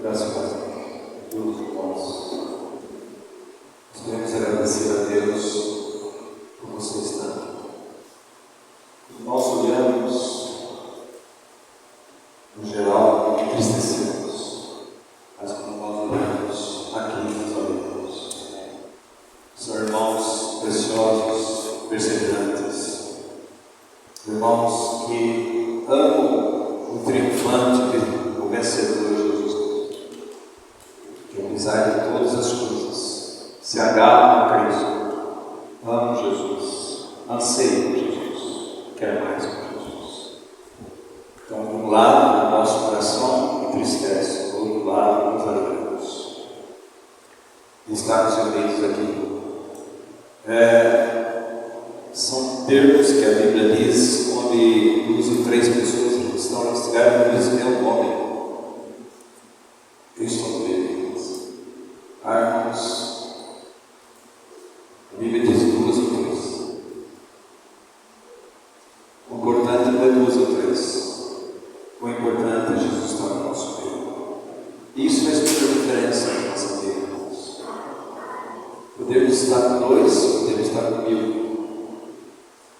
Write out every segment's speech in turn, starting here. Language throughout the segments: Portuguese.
Graças a Deus, irmãos. Nós queremos agradecer a Deus por você estar aqui. Nós olhamos, no geral, entristecemos, mas quando nós olhamos aqui, nós olhamos. São irmãos preciosos, perseverantes, irmãos que amam o triunfante, o vencedor Jesus, que apesar de todas as coisas, se agarram a Cristo, amam Jesus, anseiam por Jesus, quer mais por Jesus. Então, de um lado, o nosso coração entristece, do outro lado, nos alegramos. E estarmos reunidos aqui são termos que a Bíblia diz, onde duas ou três pessoas que estão estiveram no mesmo nome. Eu estou no meio deles. Irmãos, a Bíblia diz duas ou três. O importante não é duas ou três. O importante é Jesus estar no nosso meio. E isso faz muita diferença na nossa vida, irmãos. Podemos estar com dois, podemos estar com mil.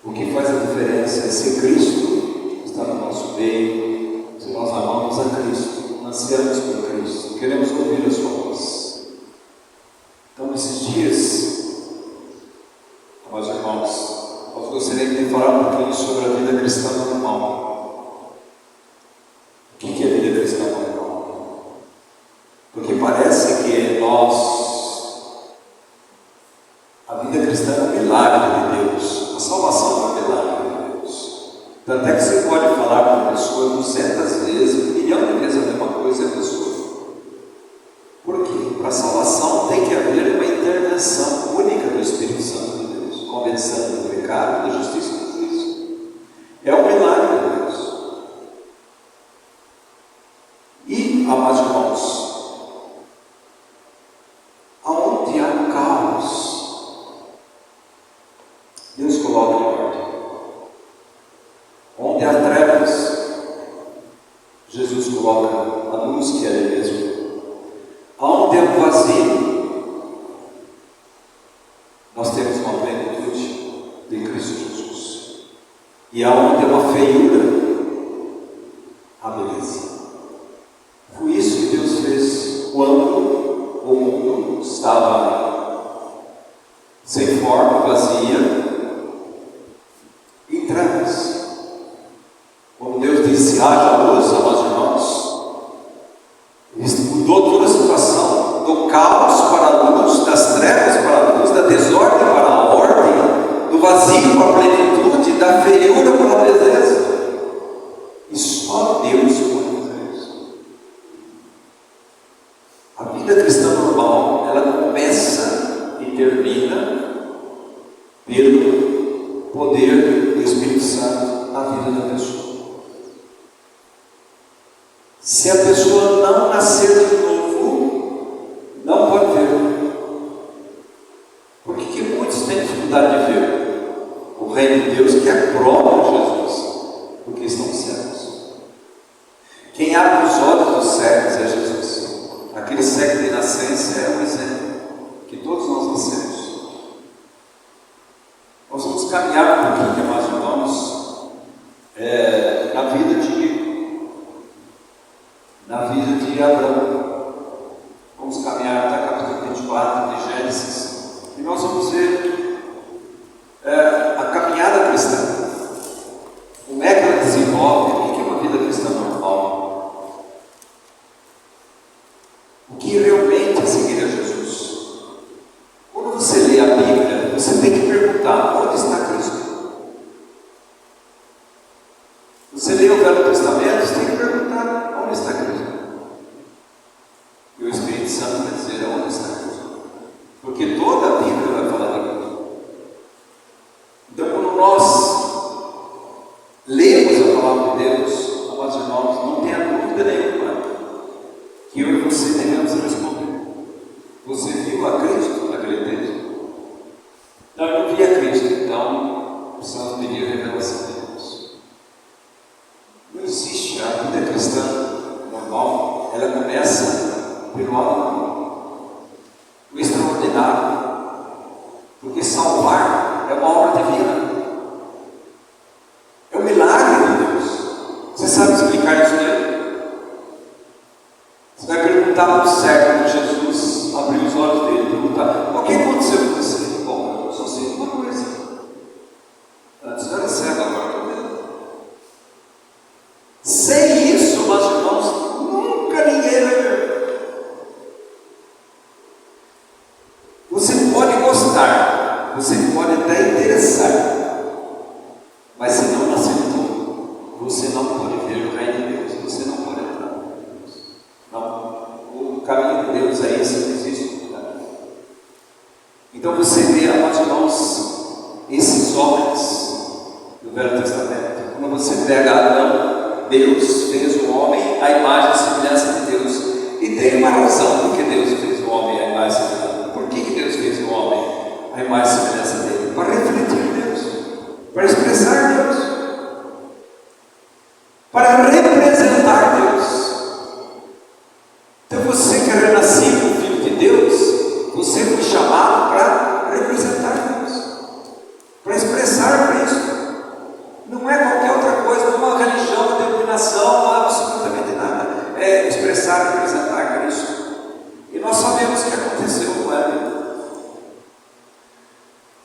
O que faz a diferença é se Cristo está no nosso meio, se nós amamos a Cristo, ansiamos por Cristo, queremos ouvir a sua voz. Então, nesses dias, meus irmãos, nós gostaríamos de falar um pouquinho sobre a vida cristã normal. O que é a vida cristã normal? Porque parece que a vida cristã é um milagre de Deus. A salvação é um milagre de Deus. Tanto é que você pode falar com a pessoa 200 vezes, 1 milhão de vezes a mesma coisa e a pessoa. Por quê? Para a salvação tem que haver uma intervenção única do Espírito Santo de Deus, convencendo do pecado, da justiça e do juízo. É um milagre de Deus. E, amados irmãos, aonde há um caos, Deus coloca em ordem. Onde há trevas, Jesus coloca a luz que é Ele mesmo. Onde há um vazio, nós temos uma plenitude de Cristo Jesus. E aonde há uma feiura, a beleza. Foi isso que Deus fez quando o mundo estava sem forma, vazia, em trevas. Quando Deus disse, haja luz, amados irmãos, Ele mudou toda a situação, do caos para a luz, das trevas para a luz, da desordem para a ordem, do vazio para a plenitude, da feiura para a beleza. E só Deus pode fazer isso. A vida cristã normal, ela começa e termina pelo poder do Espírito Santo na vida da pessoa. Se a pessoa não nascer de novo, não pode ver. Por que muitos têm dificuldade de ver o reino de Deus, que é a prova de Jesus? Porque estão cegos. Quem abre os olhos dos cegos é Jesus. Aquele cego de nascença é um exemplo que todos nós nascemos. Nós vamos caminhar um pouquinho, amados irmãos, na vida de Abraão. Vamos caminhar até o capítulo 24 de Gênesis e nós vamos ver a caminhada cristã. Como é que ela desenvolve? O que é uma vida cristã normal? O que realmente é seguir a Jesus? Quando você lê a Bíblia, você tem que perguntar, onde está Cristo? Você lê o Velho Testamento, você tem que perguntar, onde está Cristo? E o Espírito Santo vai dizer, onde está Cristo? Porque toda a Bíblia vai falar de Cristo. Então, quando nós lemos a palavra de Deus, amados irmãos, não tenha dúvida nenhuma que eu e você devemos responder. Você viu a Cristo naquele texto? Não, eu não vi a Cristo, então precisamos pedir a revelação de Deus. Não existe a vida salvar é uma obra divina. É um milagre de Deus. Você sabe explicar isso aí? Você vai perguntar para o cego de Jesus, abrir os olhos dele, perguntar: o que aconteceu com você? Bom, eu só sei uma coisa. Antes eu era cego, agora estou vendo. Sem isso, meus irmãos, nunca ninguém vai ver. Você pode gostar, você pode até interessar, mas se não nascer de novo, você não pode ver o reino de Deus, você não pode entrar no reino de Deus. Não, o caminho de Deus é esse, não existe outro caminho. Então você vê, meus irmãos, esses homens do Velho Testamento. Quando você pega Adão, Deus fez o homem à imagem e semelhança de Deus. E tem uma razão porque Deus fez o homem à imagem e semelhança. Por que Deus fez o homem à imagem e semelhança dele? Para refletir Deus, para expressar Deus, para representar Deus. Então você que é renascido, filho de Deus, você foi chamado para representar Deus, para expressar Cristo. Não é qualquer outra coisa, não é uma religião, uma denominação, não é absolutamente nada. É expressar e representar Cristo. E nós sabemos o que aconteceu com ele.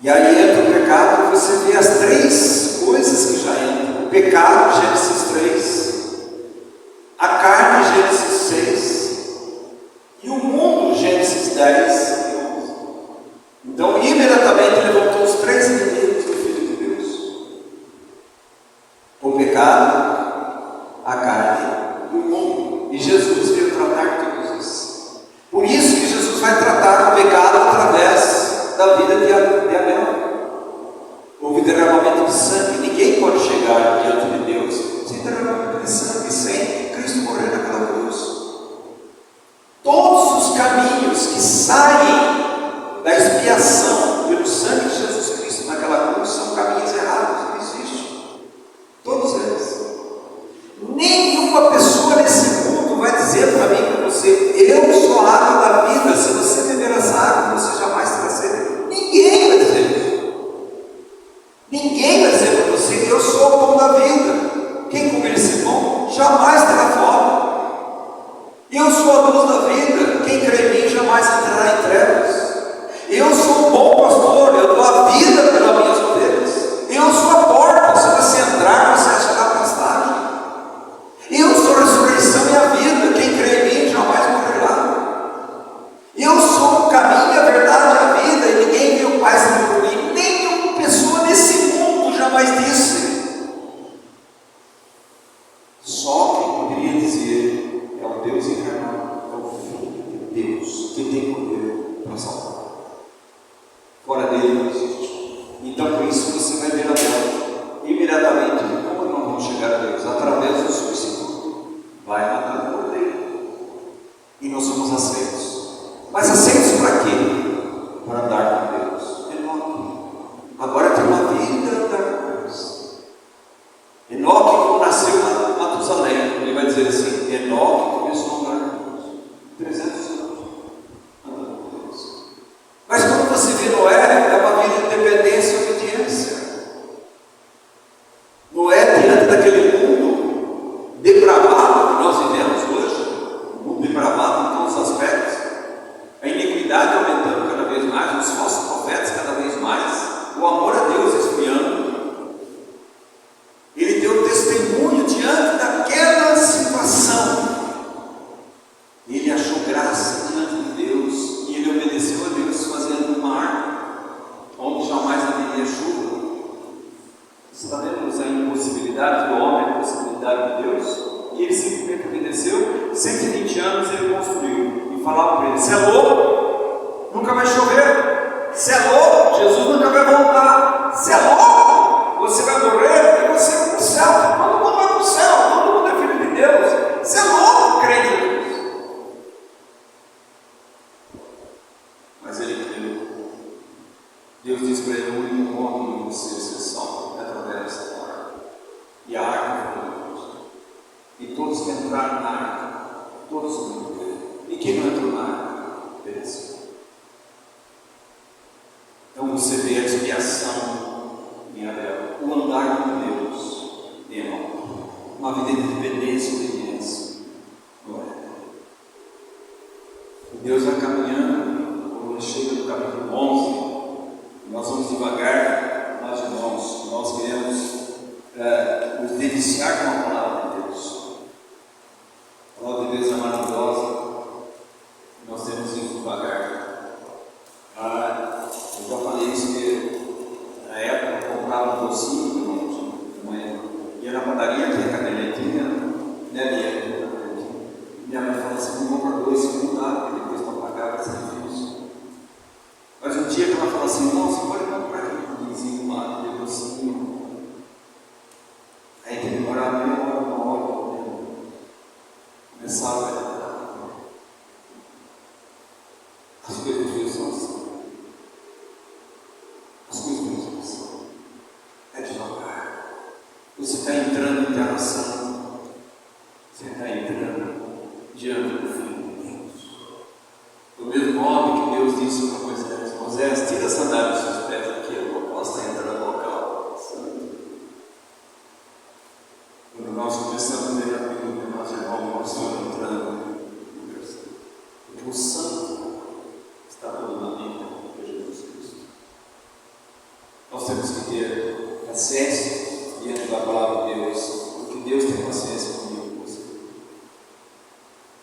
E aí entra o pecado, e você vê as três coisas que já entram: o pecado, Gênesis 3, a carne, Gênesis 6, e o mundo, Gênesis 10 e 11. Então, imediatamente levantou os três inimigos do Filho de Deus: o pecado, a carne e o mundo. E Jesus veio tratar todos esses. Por isso que Jesus vai tratar o pecado através da vida de Abel. Houve derramamento de sangue. Ninguém pode chegar diante de Deus sem derramamento de sangue, sem Cristo morrer naquela cruz. Todos os caminhos que saem da expiação pelo sangue de Jesus Cristo naquela cruz são caminhos errados, não existe. Todos eles. Nenhuma pessoa nesse mundo vai dizer para mim e para você: eu sou a água da vida, se você beber essa água você jamais terá sede. Ninguém vai dizer isso. Ninguém vai dizer para você: eu sou o pão da vida, quem comer esse pão jamais terá fome. Eu sou a luz da vida, quem crê em mim jamais entrará em trevas. Eu sou o bom pastor, eu dou a vida pelas minhas ovelhas. Eu sou a porta, se você entrar você achará pastagem. Eu sou a ressurreição e a vida, quem crê em mim jamais morrerá. Eu sou o caminho, a verdade e a vida, e ninguém viu o Pai senão por mim. Nenhuma pessoa nesse mundo jamais disse. Só quem poderia dizer é o Deus encarnado, é o Filho de Deus, que tem poder para salvar. Fora dele não existe. Então por isso você vai ver Abel imediatamente. Como não vamos chegar a Deus? Através do substituto. Vai matar o cordeiro. E nós somos aceitos. Mas aceitos para quê? Para andar com Deus. Enoque agora tem uma vida a andar com Deus. Enoque, quando nasceu Matusalém, ele vai dizer assim: Enoque começou a andar com Deus 300 anos andando com Deus. Mas quando você vê Noé, é uma vida de dependência e obediência. Noé, diante daquele mundo depravado que nós vivemos hoje, um mundo depravado em todos os aspectos, a iniquidade aumentando cada vez mais, os falsos profetas cada vez mais, o amor a Deus esfriando, ele deu testemunho diante daquela situação. Ele achou graça diante de Deus e ele obedeceu a Deus, fazendo uma arca onde jamais haveria chuva. Você está vendo a impossibilidade do homem, a possibilidade de Deus? E ele simplesmente obedeceu. 120 anos ele construiu e falava para ele: você é louco? Nunca vai chover. Você é louco? Jesus nunca vai voltar. Você é louco? Você vai morrer e você vai para o céu. Todo mundo vai para o céu, todo mundo é filho de Deus. Você é louco, crente em Deus. Mas ele creu. Deus diz para ele: o único modo de você ser salvo é através da arca. E a arca foi Deus. E todos que entraram na arca, todos morreram. E quem não entrou na arca, pereceu. Então você vê a expiação em Abel, o andar com Deus em Enoque, uma vida de dependência e obediência. Deus vai caminhando, quando chega no capítulo 11, nós vamos devagar, nós irmãos, nós queremos nos deliciar com a palavra de Deus. A palavra de Deus é maravilhosa, nós temos que ir devagar. Eu já falei isso, que na época eu comprava um docinho, irmãos, ia na padaria, tinha cadeiretinha, né, minha mãe falou assim: não vou comprar dois, não dá, porque depois para pagar vai ser difícil. Mas um dia que ela falou assim: não, você pode comprar aqui um vizinho lá, de docinho. Aí tem que demorar meia hora, uma hora, começava as coisas de Deus são assim. As coisas de Deus são assim. É devagar. Você está entrando em interação. Você está entrando diante do Filho de Deus. Do mesmo modo que Deus disse para Moisés: Moisés, tira a sandália dos seus pés aqui, eu não posso estar entrando no local santo. Quando nós começamos a ler a Bíblia, nós irmãos, nós estamos entrando no versículo. Porque o santo está todo na Bíblia, que é Jesus Cristo. Nós temos que ter paciência diante da palavra de Deus, porque Deus tem paciência comigo.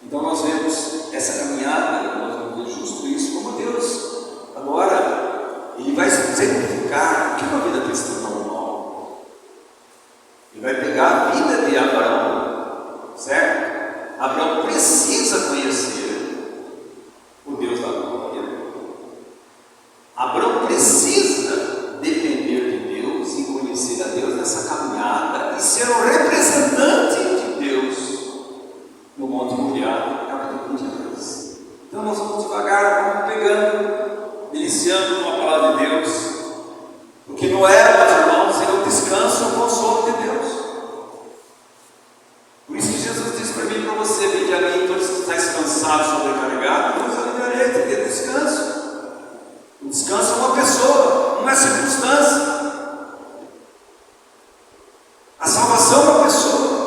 Então nós vemos essa caminhada, nós vamos ver justo isso, como Deus agora Ele vai exemplificar o que é uma vida cristã normal. Ele vai pegar a vida de Abraão, certo? Abraão precisa conhecer o Deus da glória. Abraão precisa depender de Deus e conhecer a Deus nessa caminhada e ser um representante de Deus no Monte Moriá, capítulo 22. Então nós vamos devagar, vamos pegando, deliciando com a palavra de Deus, porque não é, meus irmãos, é o descanso, o consolo de Deus. Por isso que Jesus disse para mim e para você: vinde a mim, todos que estáis cansados, sobrecarregados, eu vos aliviarei, tem que ter descanso. O descanso é uma pessoa, não é circunstância. A salvação é uma pessoa.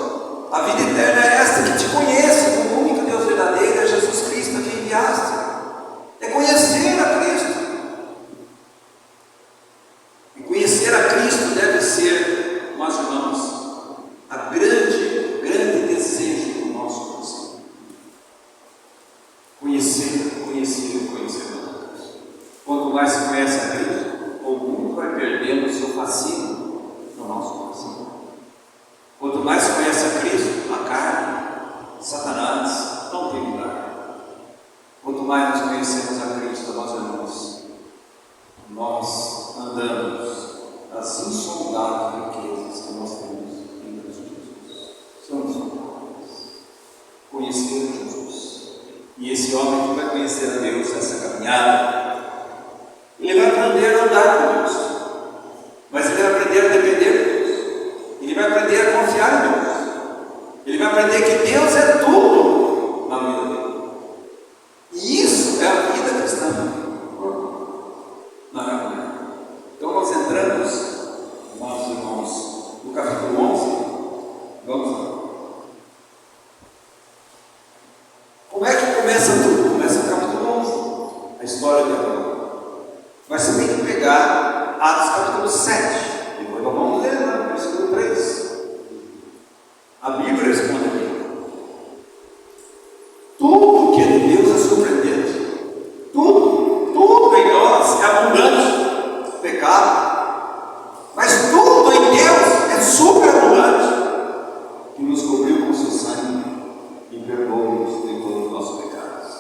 A vida eterna é esta, que te conhece como o único Deus verdadeiro, é Jesus Cristo, a quem enviaste. É conhecer a Cristo. E conhecer a Cristo deve ser, meus irmãos, a grande desejo do nosso coração. Conhecer a Deus. Quanto mais se conhece a Cristo, o mundo vai perdendo o seu fascínio no nosso coração. Quanto mais se conhece a Cristo, a carne, Satanás, não tem lugar. Quanto mais nós conhecemos a Cristo, meus irmãos, nós andamos as insondáveis riquezas que nós temos em Cristo Jesus. São insondáveis. Conhecer Jesus. E esse homem que vai conhecer a Deus nessa caminhada, ele vai aprender a andar com Deus, mas ele vai aprender a depender de Deus. Ele vai aprender a confiar em Deus. Ele vai aprender que Deus é tudo na vida dele. E isso é a vida cristã. Não é? Então nós entramos, nossos irmãos, no capítulo 11. Vamos lá. Como é que começa tudo? Começa no capítulo 11. A história de Abraão. Mas você tem que pegar Atos capítulo 7. Depois nós vamos ler lá no versículo 3. A Bíblia responde aqui: tudo que é de Deus é surpreendente. Tudo em nós é abundante, pecado. Mas tudo em Deus é superabundante, que nos cobriu com seu sangue e perdoou-nos de todos os nossos pecados.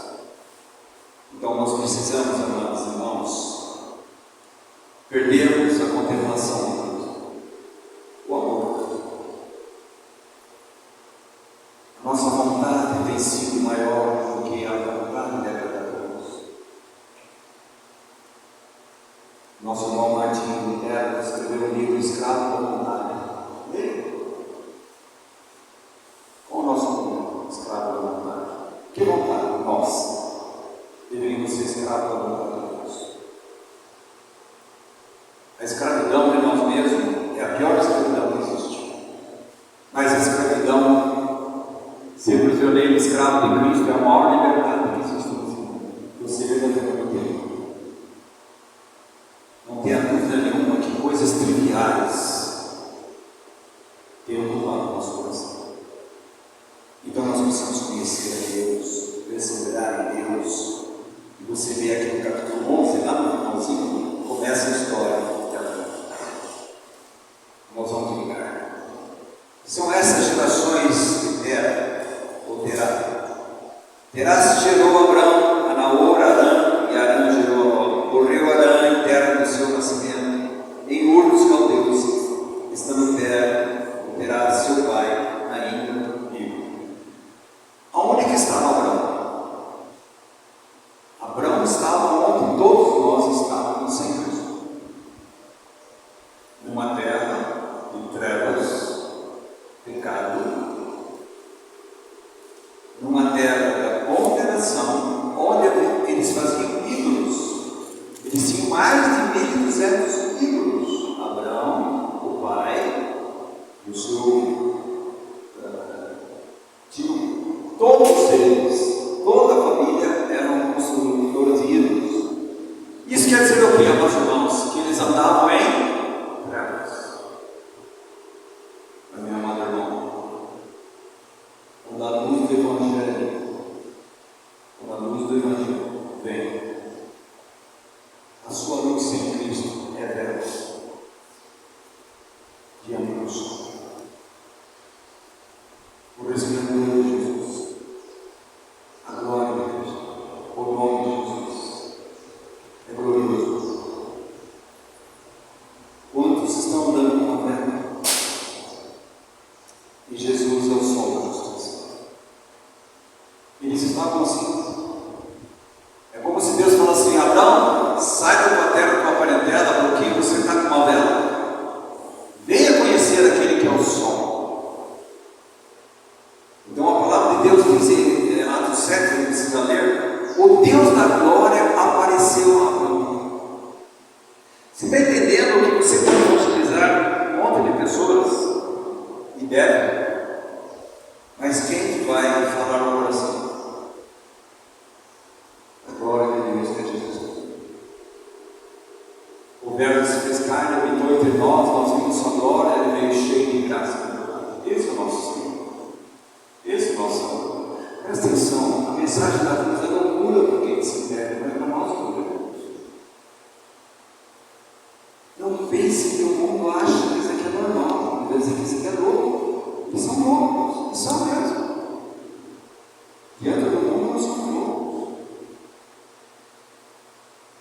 Então nós precisamos, amados irmãos, perdermos a contemplação de Deus, o amor. A nossa vontade tem sido maior do que a vontade de agradar a Deus. Nosso irmão Martinho Lutero escreveu um livro, Escravo da Vontade. Leia. Qual o nosso nome? Escravo da Vontade. Que vontade? Nós deveríamos ser escravos da vontade de Deus. tiver a maior liberdade que existe no mundo. Você verdadeiramente tem. Não tenha dúvida nenhuma que coisas triviais têm ocupado o nosso coração. Então nós precisamos conhecer a Deus, perseverar em Deus. E você vê aqui no capítulo 11, lá no finalzinho, começa a história de Abraão. Nós vamos ligar. São essas gerações que Terá. Terá se gerou Abraão, a Naor, Arã, e Arã gerou a Ló. Morreu Arã em terra do seu nascimento, em Ur dos Caldeus, estando Terá seu pai ainda vivo. Aonde que estava Abraão? Abraão estava onde todos nós estávamos sem Cristo. Numa terra de trevas, pecado, numa terra da condenação, onde eles faziam ídolos. Eles tinham mais de 1.200 ídolos. Abraão, o pai, e o seu tio, todos eles, toda a família eram construtores de ídolos. Isso quer dizer o que, meus irmãos? Que eles andavam em trevas. A minha amada irmã, quando a luz do Evangelho, vem, a sua luz sem Cristo é trevas, de angústia. O resplendor de Jesus, a glória de Cristo, o nome de Jesus é glorioso. Quantos estão andando com a terra? E Jesus é o sol da justiça. Eles estavam assim. É como se Deus falasse assim: Abraão, sai da tua terra, da tua parentela, porque você está com uma vela. Venha conhecer aquele que é o sol. Então a palavra de Deus diz em Atos 7, que precisa ler: o Deus da glória apareceu a Abraão. Você está entendendo que você pode utilizar um monte de pessoas? E deve. Mas quem vai falar no coração? A glória de Deus, que é Jesus. O Verbo se fez carne, habitou entre nós vimos sua glória, ele veio cheio de graça. Esse é o nosso Senhor. Esse é o nosso Senhor. Presta atenção, a mensagem da cruz é loucura para quem se perde, mas para nós não é. Não pense que o mundo acha que isso aqui é normal, não pense que isso aqui é louco. Eles são loucos, eles são mesmo. Dentro do mundo nós somos loucos.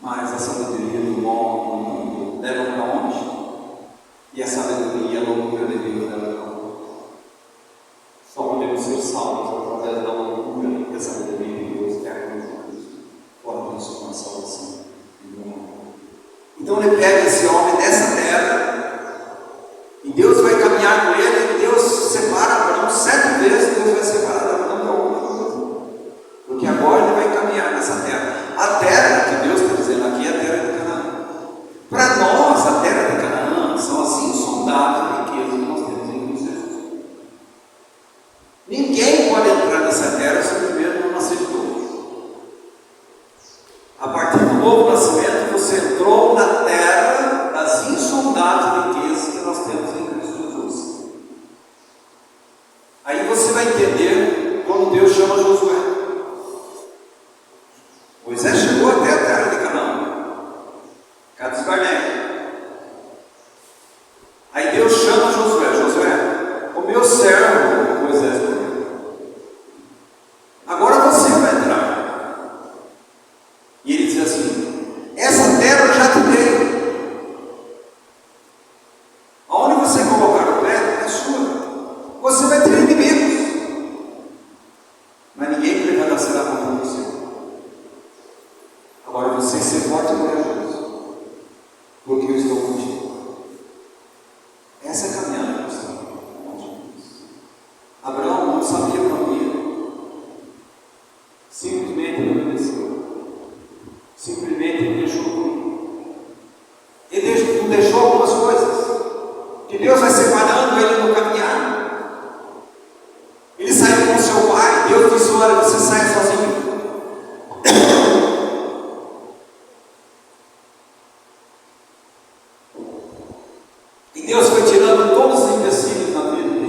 Mas a sabedoria do mundo leva para onde? E a sabedoria, a loucura de Deus leva para onde? Só podemos ser salvos através da loucura e a sabedoria de Deus, que é a cruz de Cristo. Fora disso, uma salvação. Então ele pega esse homem dessa terra e Deus vai caminhar com ele. Deus separa Abraão 7 vezes. Deus vai separar Abraão para alguma coisa, porque agora ele vai caminhar nessa terra. A terra que Deus está dizendo aqui é a terra de Canaã. Para nós, a terra de Canaã são as insondáveis riquezas que nós temos em Cristo Jesus. Ninguém pode entrar nessa terra se primeiro não nascer de novo. A partir do novo nascimento, você entrou na terra das insondáveis riquezas que nós temos em Cristo Jesus. Aí você vai entender quando Deus chama Josué. Moisés chegou até a terra de Canaã, Cades Barnea. Aí Deus chama Josué: Josué, o meu servo Moisés morreu. Agora você vai entrar. E ele diz assim: essa terra eu já te dei. Aonde você colocar o pé é sua. Você vai ter inimigos, mas ninguém prevalecerá contra você. Agora você ser forte e corajoso, porque eu estou contigo. Essa é a caminhada cristã. Abraão não sabia para onde ia. Simplesmente ele obedeceu. Simplesmente ele deixou tudo. Ele não deixou algumas coisas que Deus vai separando ele no caminhar. Ele saiu com seu pai. Deus disse: olha, você sai E Deus foi tirando todos os empecilhos na vida dele.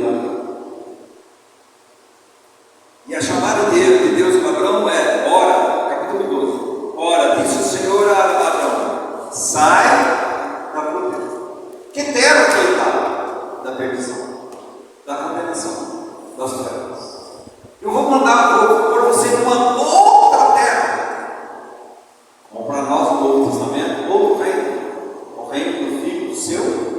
E a chamada de Deus para Abraão é: ora, capítulo 12. Ora, disse o Senhor a Abraão: sai da pobreza. Que terra que ele está? Da perdição, da condenação, das trevas. Eu vou pôr você numa outra terra, como para nós no Novo Testamento, outro reino, o reino do Filho do seu.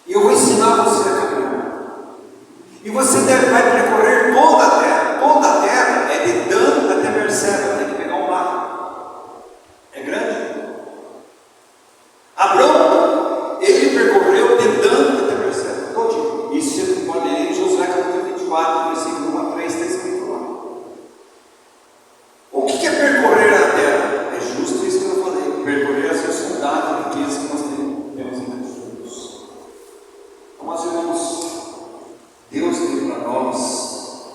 E eu vou ensinar você a caminhar. E você vai percorrer toda a terra. Toda a terra é de Dan até Berseba. Tem que pegar um mapa. É grande. Abraão, ele percorreu de Dan até Berseba. Todinho. Isso você pode ler em Josué capítulo 24, versículo 1 a 3, está escrito lá. O que é percorrer a terra? É justo isso que eu falei. Percorrer a sociedade, a riqueza que nós temos em Deus. Mas, irmãos, Deus tem para nós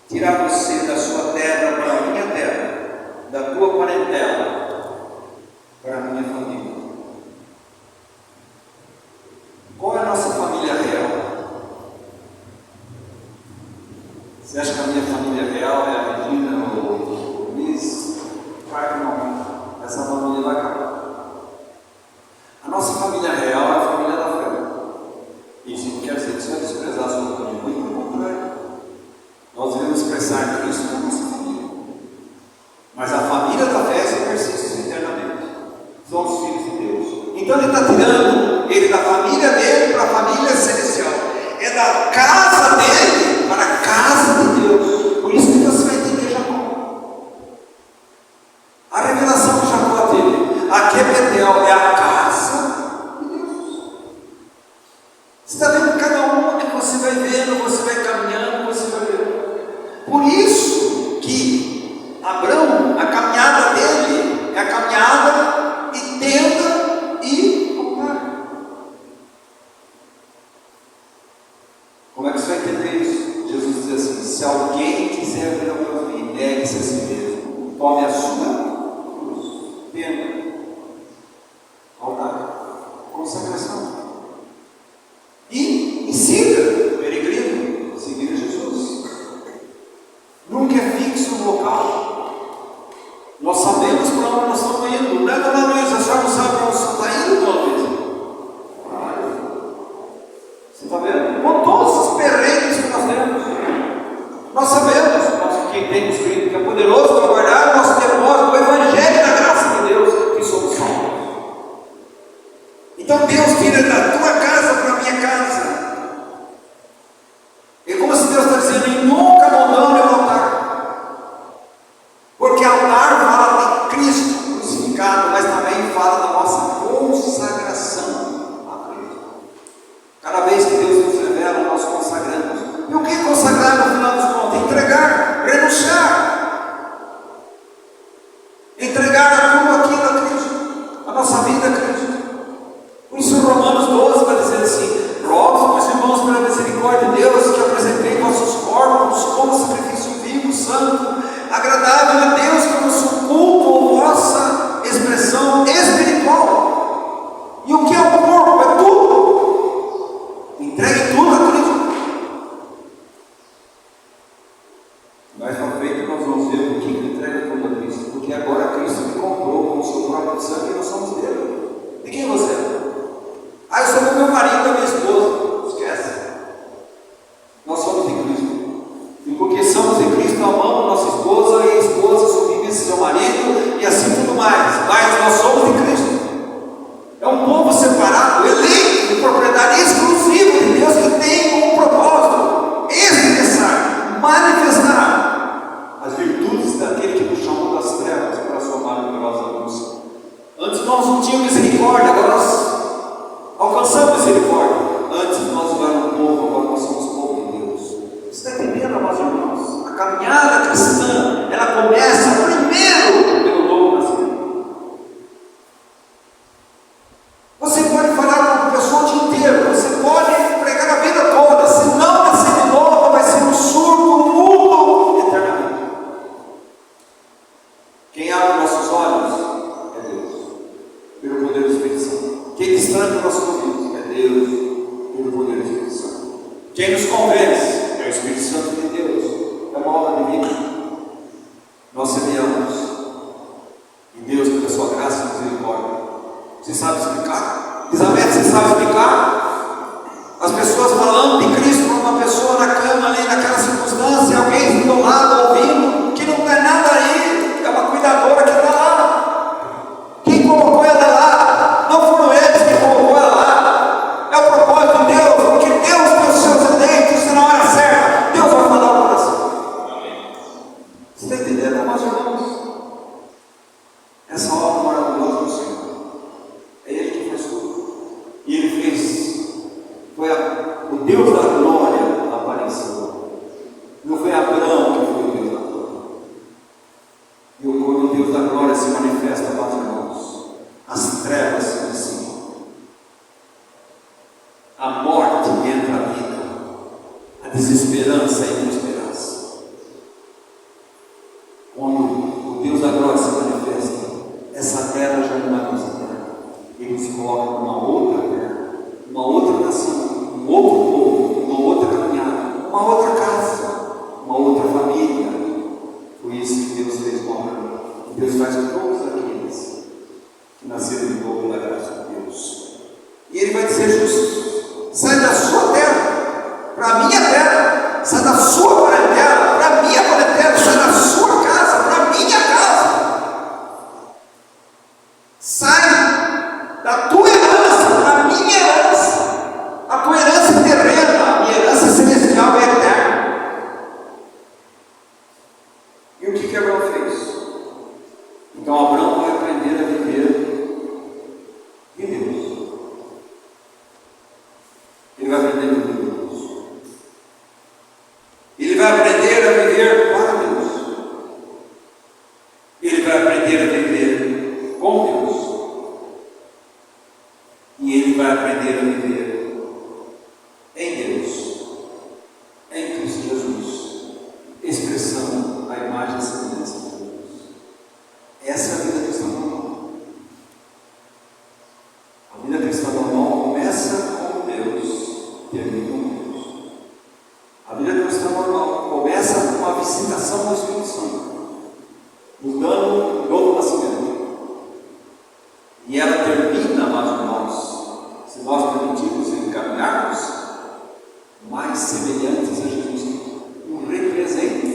tirar você da sua terra para a minha terra, da tua parentela para a minha família. Qual é a nossa família real? Você acha que a minha família real é a Regina ou o Luiz? Claro que não. Essa família vai acabar. A nossa família real é a família da fé. Isso não quer dizer que você vai desprezar a sua família, muito pelo contrário. Nós devemos expressar Cristo na nossa família. Mas a família da fé se persiste eternamente. São os filhos de Deus. Então ele está tirando ele da família dele para a família celestial. É da casa dele para a casa de Deus. Por isso que você vai entender Jacó. A revelação que Jacó teve. Aqui é Betel, é a casa de Deus. Você está vendo cada uma que você vai vendo, você vai caminhando, você vai vendo. Por isso que Abraão, a caminhada dele é a caminhada e tenda e altar. Como é que você vai entender isso? Jesus diz assim: se alguém quiser vir após mim, negue-se a si mesmo, tome a sua cruz, tenda, altar, consagração. E siga, peregrino, seguir Jesus. Nunca é fixo no local. Nós sabemos para onde nós estamos indo. Não é, dona Luísa? A senhora não sabe para onde você está indo, dona Luísa? Você está vendo? Com todos os perrengues que nós temos. Nós sabemos, nós que temos Cristo, que é poderoso para guardar o nosso depósito do Evangelho da graça de Deus, que somos salvos. Então Deus tira da tua casa para a minha casa. É como se Deus está dizendo: e nunca abandone o altar. Porque altar fala de Cristo crucificado, mas também fala da nossa consagração a Cristo. Cada vez que Deus nos revela, nós consagramos. E o que é consagrar no final dos contos? Entregar, renunciar. Entregar a tudo aquilo a Cristo, a nossa vida a Cristo. Por isso Romanos 12 vai dizer assim: rogo, meus irmãos, pela misericórdia de Deus, que apresentei vossos corpos como sacrifício vivo, santo, agradável a Deus, que é o nosso culto ou vossa expressão espiritual. E o que é o corpo? É tudo. Entregue tudo a Cristo. Mais para frente nós vamos ver por que ele entrega tudo a Cristo. Porque agora Cristo me comprou com o seu próprio sangue e nós somos dele. De quem você é? Eu sou do meu marido e da minha esposa. Esquece. Nós somos em Cristo. E porque somos em Cristo, amamos nossa esposa e a esposa submissa seu marido e assim tudo mais. Mas nós somos em Cristo. É um povo separado, eleito, de propriedade exclusiva de Deus, que tem um propósito expressar, manifestar as virtudes daquele que nos chamou das trevas para a sua maravilhosa luz. Antes nós não tínhamos misericórdia, agora nós alcançamos misericórdia. Antes nós éramos povo, agora nós somos povo de Deus. Você está entendendo, amados irmãos? A caminhada cristã, ela começa primeiro pelo novo nascimento. Você pode falar com a pessoa o dia inteiro, você pode pregar a vida toda, se não nascer de novo, vai ser um surdo mudo eternamente. Quem abre nossos olhos é Deus, pelo poder do Espírito Santo. Quem nos convence é o Espírito Santo de Deus. É uma obra divina. Nós semeamos. E Deus, pela sua graça e misericórdia. Você sabe explicar? Elizabeth, você sabe explicar? As pessoas falando de Cristo para uma pessoa na cama ali, naquela circunstância, alguém do lado ouvindo, que não tem nada aí, é uma cuidadora que está lá. Quem colocou ela lá? Não foram eles que colocou ela lá. É o propósito de Deus, porque Deus tem os seus eleitos e na hora certa, Deus vai falar o coração. Você está entendendo, meus irmãos? Essa obra maravilhosa do Senhor. É Ele que faz tudo. E Ele fez. O Deus da glória apareceu. Não foi Abraão que foi o Deus da glória. E quando o Deus da glória se manifesta para os irmãos, as trevas se dissipam. A morte entra na vida. A desesperança entra na esperança. Quando o Deus da glória se manifesta, essa terra já não é nossa terra. Ele se coloca numa outra terra, uma outra nação, um outro povo, uma outra caminhada, uma outra casa, uma outra família. Foi isso que Deus fez com Abraão. Deus faz com todos aqueles que nasceram de novo pela graça de Deus. E Ele vai dizer justo: sai da sua terra para a minha terra, sai da sua parentela para a minha parentela, sai da sua casa para a minha casa. Sai da tua herança para a minha herança. A tua herança é terrena, a minha herança celestial é eterna. E o que Abraão fez? Então Abraão vai aprender a viver de Deus. Ele vai aprender a viver de Deus. Ele vai aprender a viver para Deus. Ele vai aprender a viver com Deus. E ele vai aprender a viver em Deus, em Cristo Jesus, expressão a imagem e semelhança de Deus. Essa é a vida cristã normal. A vida cristã normal começa com Deus, termina com Deus. A vida cristã normal começa com a visitação do Espírito Santo, nos dando um novo nascimento. E ela termina, amados irmãos, se nós permitirmos encaminharmos mais semelhantes a Jesus, um represente.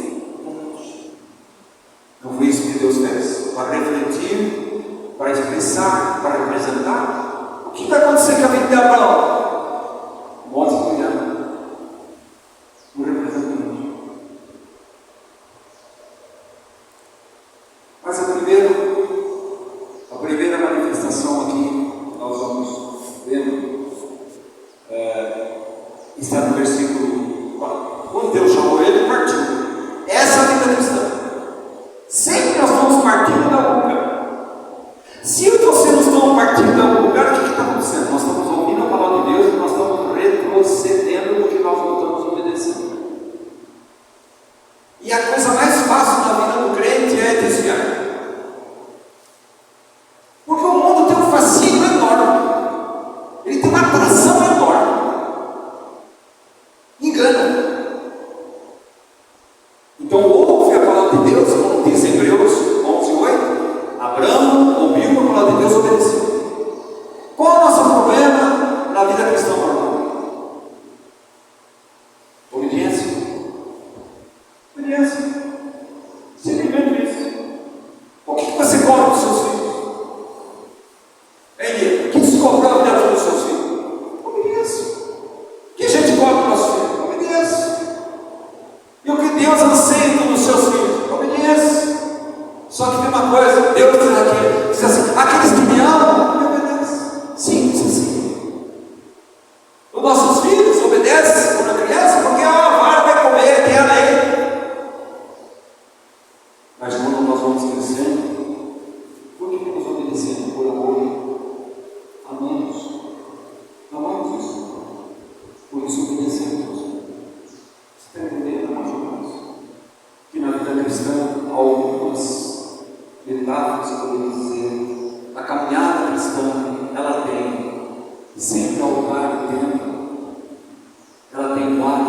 Não foi isso que Deus fez? Para refletir, para expressar, para representar. O que vai acontecer com a vida de Abraão? Monte de cuidado. Um representante. Mas a primeira manifestação aqui, nós vamos vendo, está no versículo 4. Quando Deus chamou ele, partiu. Essa é a vida cristã. Sempre nós vamos partindo de algum lugar. Se você não está partindo de algum lugar, o que está acontecendo? Nós estamos ouvindo a palavra de Deus e nós estamos retrocedendo do que nós voltamos a obedecer. E a coisa mais fácil na vida do crente é desviar. Porque o mundo tem um fascínio enorme. Ele tem uma atração enorme. Engana. Então ouve a palavra de Deus, como diz em Hebreus 11:8. Abraão ouviu a palavra de Deus e obedeceu. Qual é o nosso problema na vida cristã normal? Obediência. Obediência. Simplesmente isso. O que você cobra dos seus filhos? O que se cobra a vida dos seus filhos? Obediência. O que a gente cobra dos nossos filhos? Obediência. E o que Deus anseia dos seus filhos? Obediência. Só que tem uma coisa, Deus diz assim, aqueles que me amam, me obedecem. Sim, diz assim. Os nossos filhos obedecem quando a criança, porque a vara vai comer, tem a lei. Mas quando nós vamos crescendo, por que nós obedecemos? Por amor. Amamos isso. Por isso obedecemos. Você está entendendo, irmãos? Que na vida cristã há algumas etapas, podemos dizer, a caminhada cristã, ela tem sempre ao lugar do tempo, ela tem vários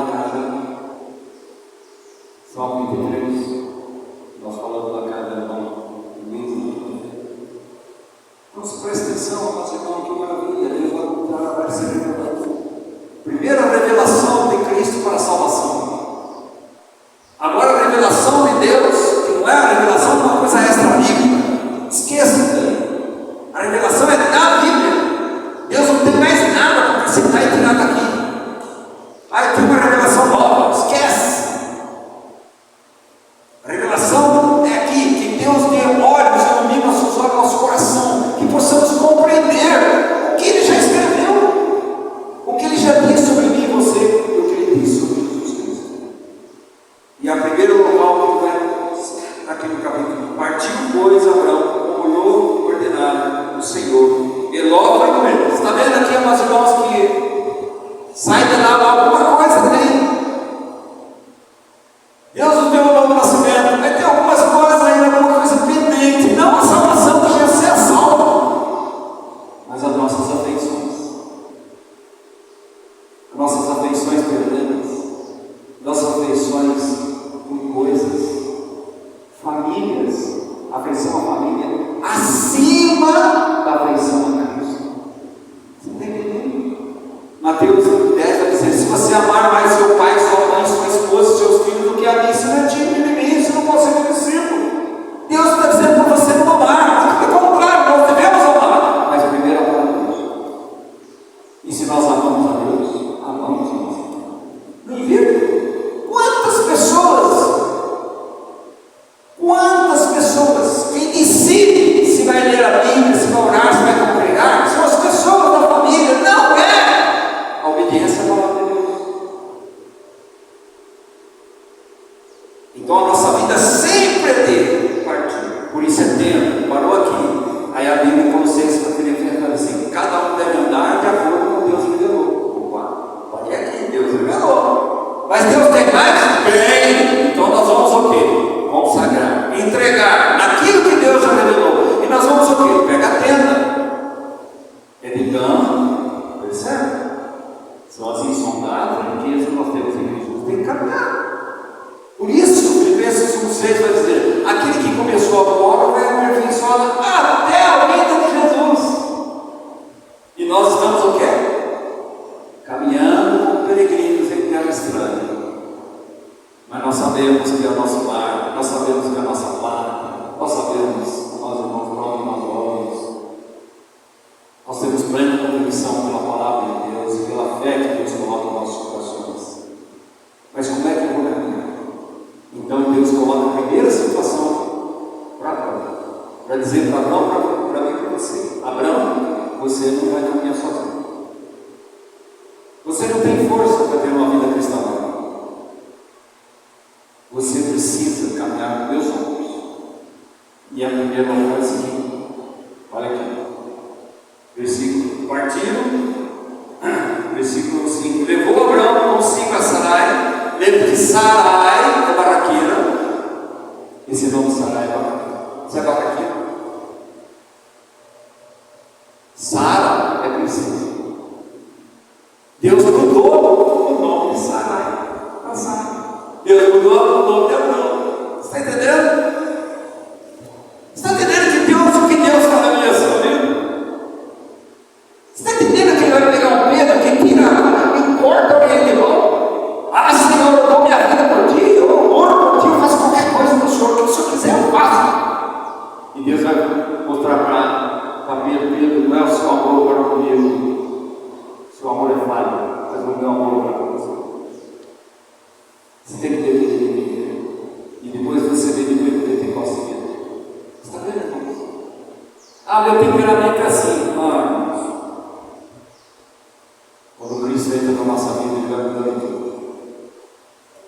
Então, presta atenção, mas irmão, que maravilha, Deus vai ser revelado. Primeiro, a revelação de Cristo para a salvação. Agora, a revelação de Deus, que não é a revelação de uma coisa extra-bíblica. Esqueça. A revelação é da Bíblia. Deus não tem mais nada para acrescentar e tirar daqui. Aí tem uma revelação nova. Esquece. A revelação é aqui, que Deus dê olhos, ilumina nossos olhos, nosso coração, que possamos compreender o que Ele já escreveu, o que Ele já disse sobre mim e você, e o que Ele disse sobre Jesus Cristo. E a primeira local que vai aqui no capítulo: partiu, pois, Abraão, como lhe ordenara o Senhor, e logo foi com ele. Você está vendo aqui, meus irmãos, que sai de lá alguma coisa tem. Deus nos deu um novo nascimento, vai ter algumas coisas ainda, alguma coisa pendente, não a salvação que já ser salvo, mas as nossas afeições perdidas, nossas afeições por coisas, famílias, afeição à família, acima da afeição a Cristo. Você está entendendo? Mateus 10 vai dizer: se você amar mais seu pai, sua mãe, sua esposa, seus filhos do que a mim, isso não é digno de mim, isso não pode ser meu discípulo. Deus está dizendo para você não amar, pelo contrário, nós devemos amar, mas primeiro amar a Deus. E se nós amamos a Deus, amamos a nós. Não inverte. Quantas pessoas que decidem se vai ler a Bíblia, se vai orar, se vai congregar, são as pessoas da família, não é a obediência à palavra de Deus. Então a nossa vida sempre é de partir, por isso é tempo, parou aqui. Aí a Bíblia, como vocês fala assim: cada um deve andar de acordo com o que Deus revelou. Opa, parei aqui, Deus revelou. Mas Deus tem mais? Tem. Então nós vamos o quê? Consagrar, entregar naquilo que Deus já revelou. E nós vamos o quê? Pega a tenda, editando, percebe? São as insondáveis riquezas que nós temos em Jesus. Tem que caminhar. Por isso, Filipenses 1,6 vai dizer: aquele que começou a obra vai aperfeiçoá-la até a vinda de Jesus. E nós estamos o quê? Caminhando como peregrinos em terra estranha. Mas nós sabemos que é o nosso lar, nós sabemos que é a nossa pátria, nós sabemos, nós irmãos, para onde nós vamos. Nós temos plena convicção pela palavra de Deus e pela fé que Deus coloca nos nossos corações. Mas como é que eu vou caminhar? Então Deus coloca a primeira situação para Abraão, para dizer para Abraão, para mim e para você: Abraão, você não vai caminhar sozinho. Você não tem força para ter uma vida cristã. Você precisa caminhar com meus ombros. E a primeira é o seguinte: olha aqui, versículo, partiram, versículo 5: levou Abraão consigo a Sarai. Lembra que Sarai é barraqueira. Esse nome Sarai é barraqueira. Você é barraqueira? Sara é princesa. Deus mudou o nome de Sarai para Sara. Deus mudou o nome de Abraão. Você está entendendo? Você está entendendo o que Deus faz na minha sua vida? Você está entendendo que Ele vai pegar um Pedro que tira e corta a orelha de mão? Ah, Senhor, eu dou minha vida por ti, eu oro por ti, eu faço qualquer coisa para o Senhor, o que o Senhor quiser eu faço. E Deus vai mostrar para Pedro: Pedro, não é o seu amor para comigo, seu amor é falho, mas o meu amor para com você. Você tem que ter vida. E depois você vê depois do Pentecostes. Você está vendo, irmãos? Ah, meu temperamento é assim. Irmãos, quando Cristo entra na nossa vida, Ele vai mudando tudo.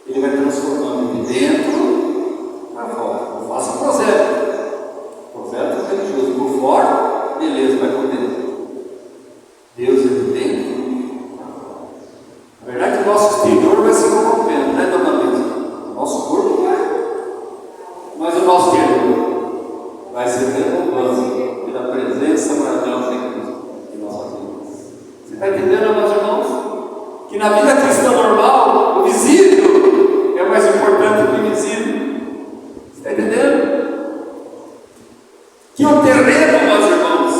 Ele vai transformando de dentro para fora. Eu faço um projeto religioso. Por fora, beleza, vai por dentro. Deus é de dentro para fora. Na verdade, o nosso exterior vai se corrompendo, né, dona Bíblia? O nosso corpo vai, mas o nosso exterior vai se renovando pela presença maravilhosa de Cristo em nossas vidas. Você está entendendo, meus irmãos? Que na vida cristã normal, o visível é mais importante do que o invisível. Você está entendendo? Que o terreno, meus irmãos,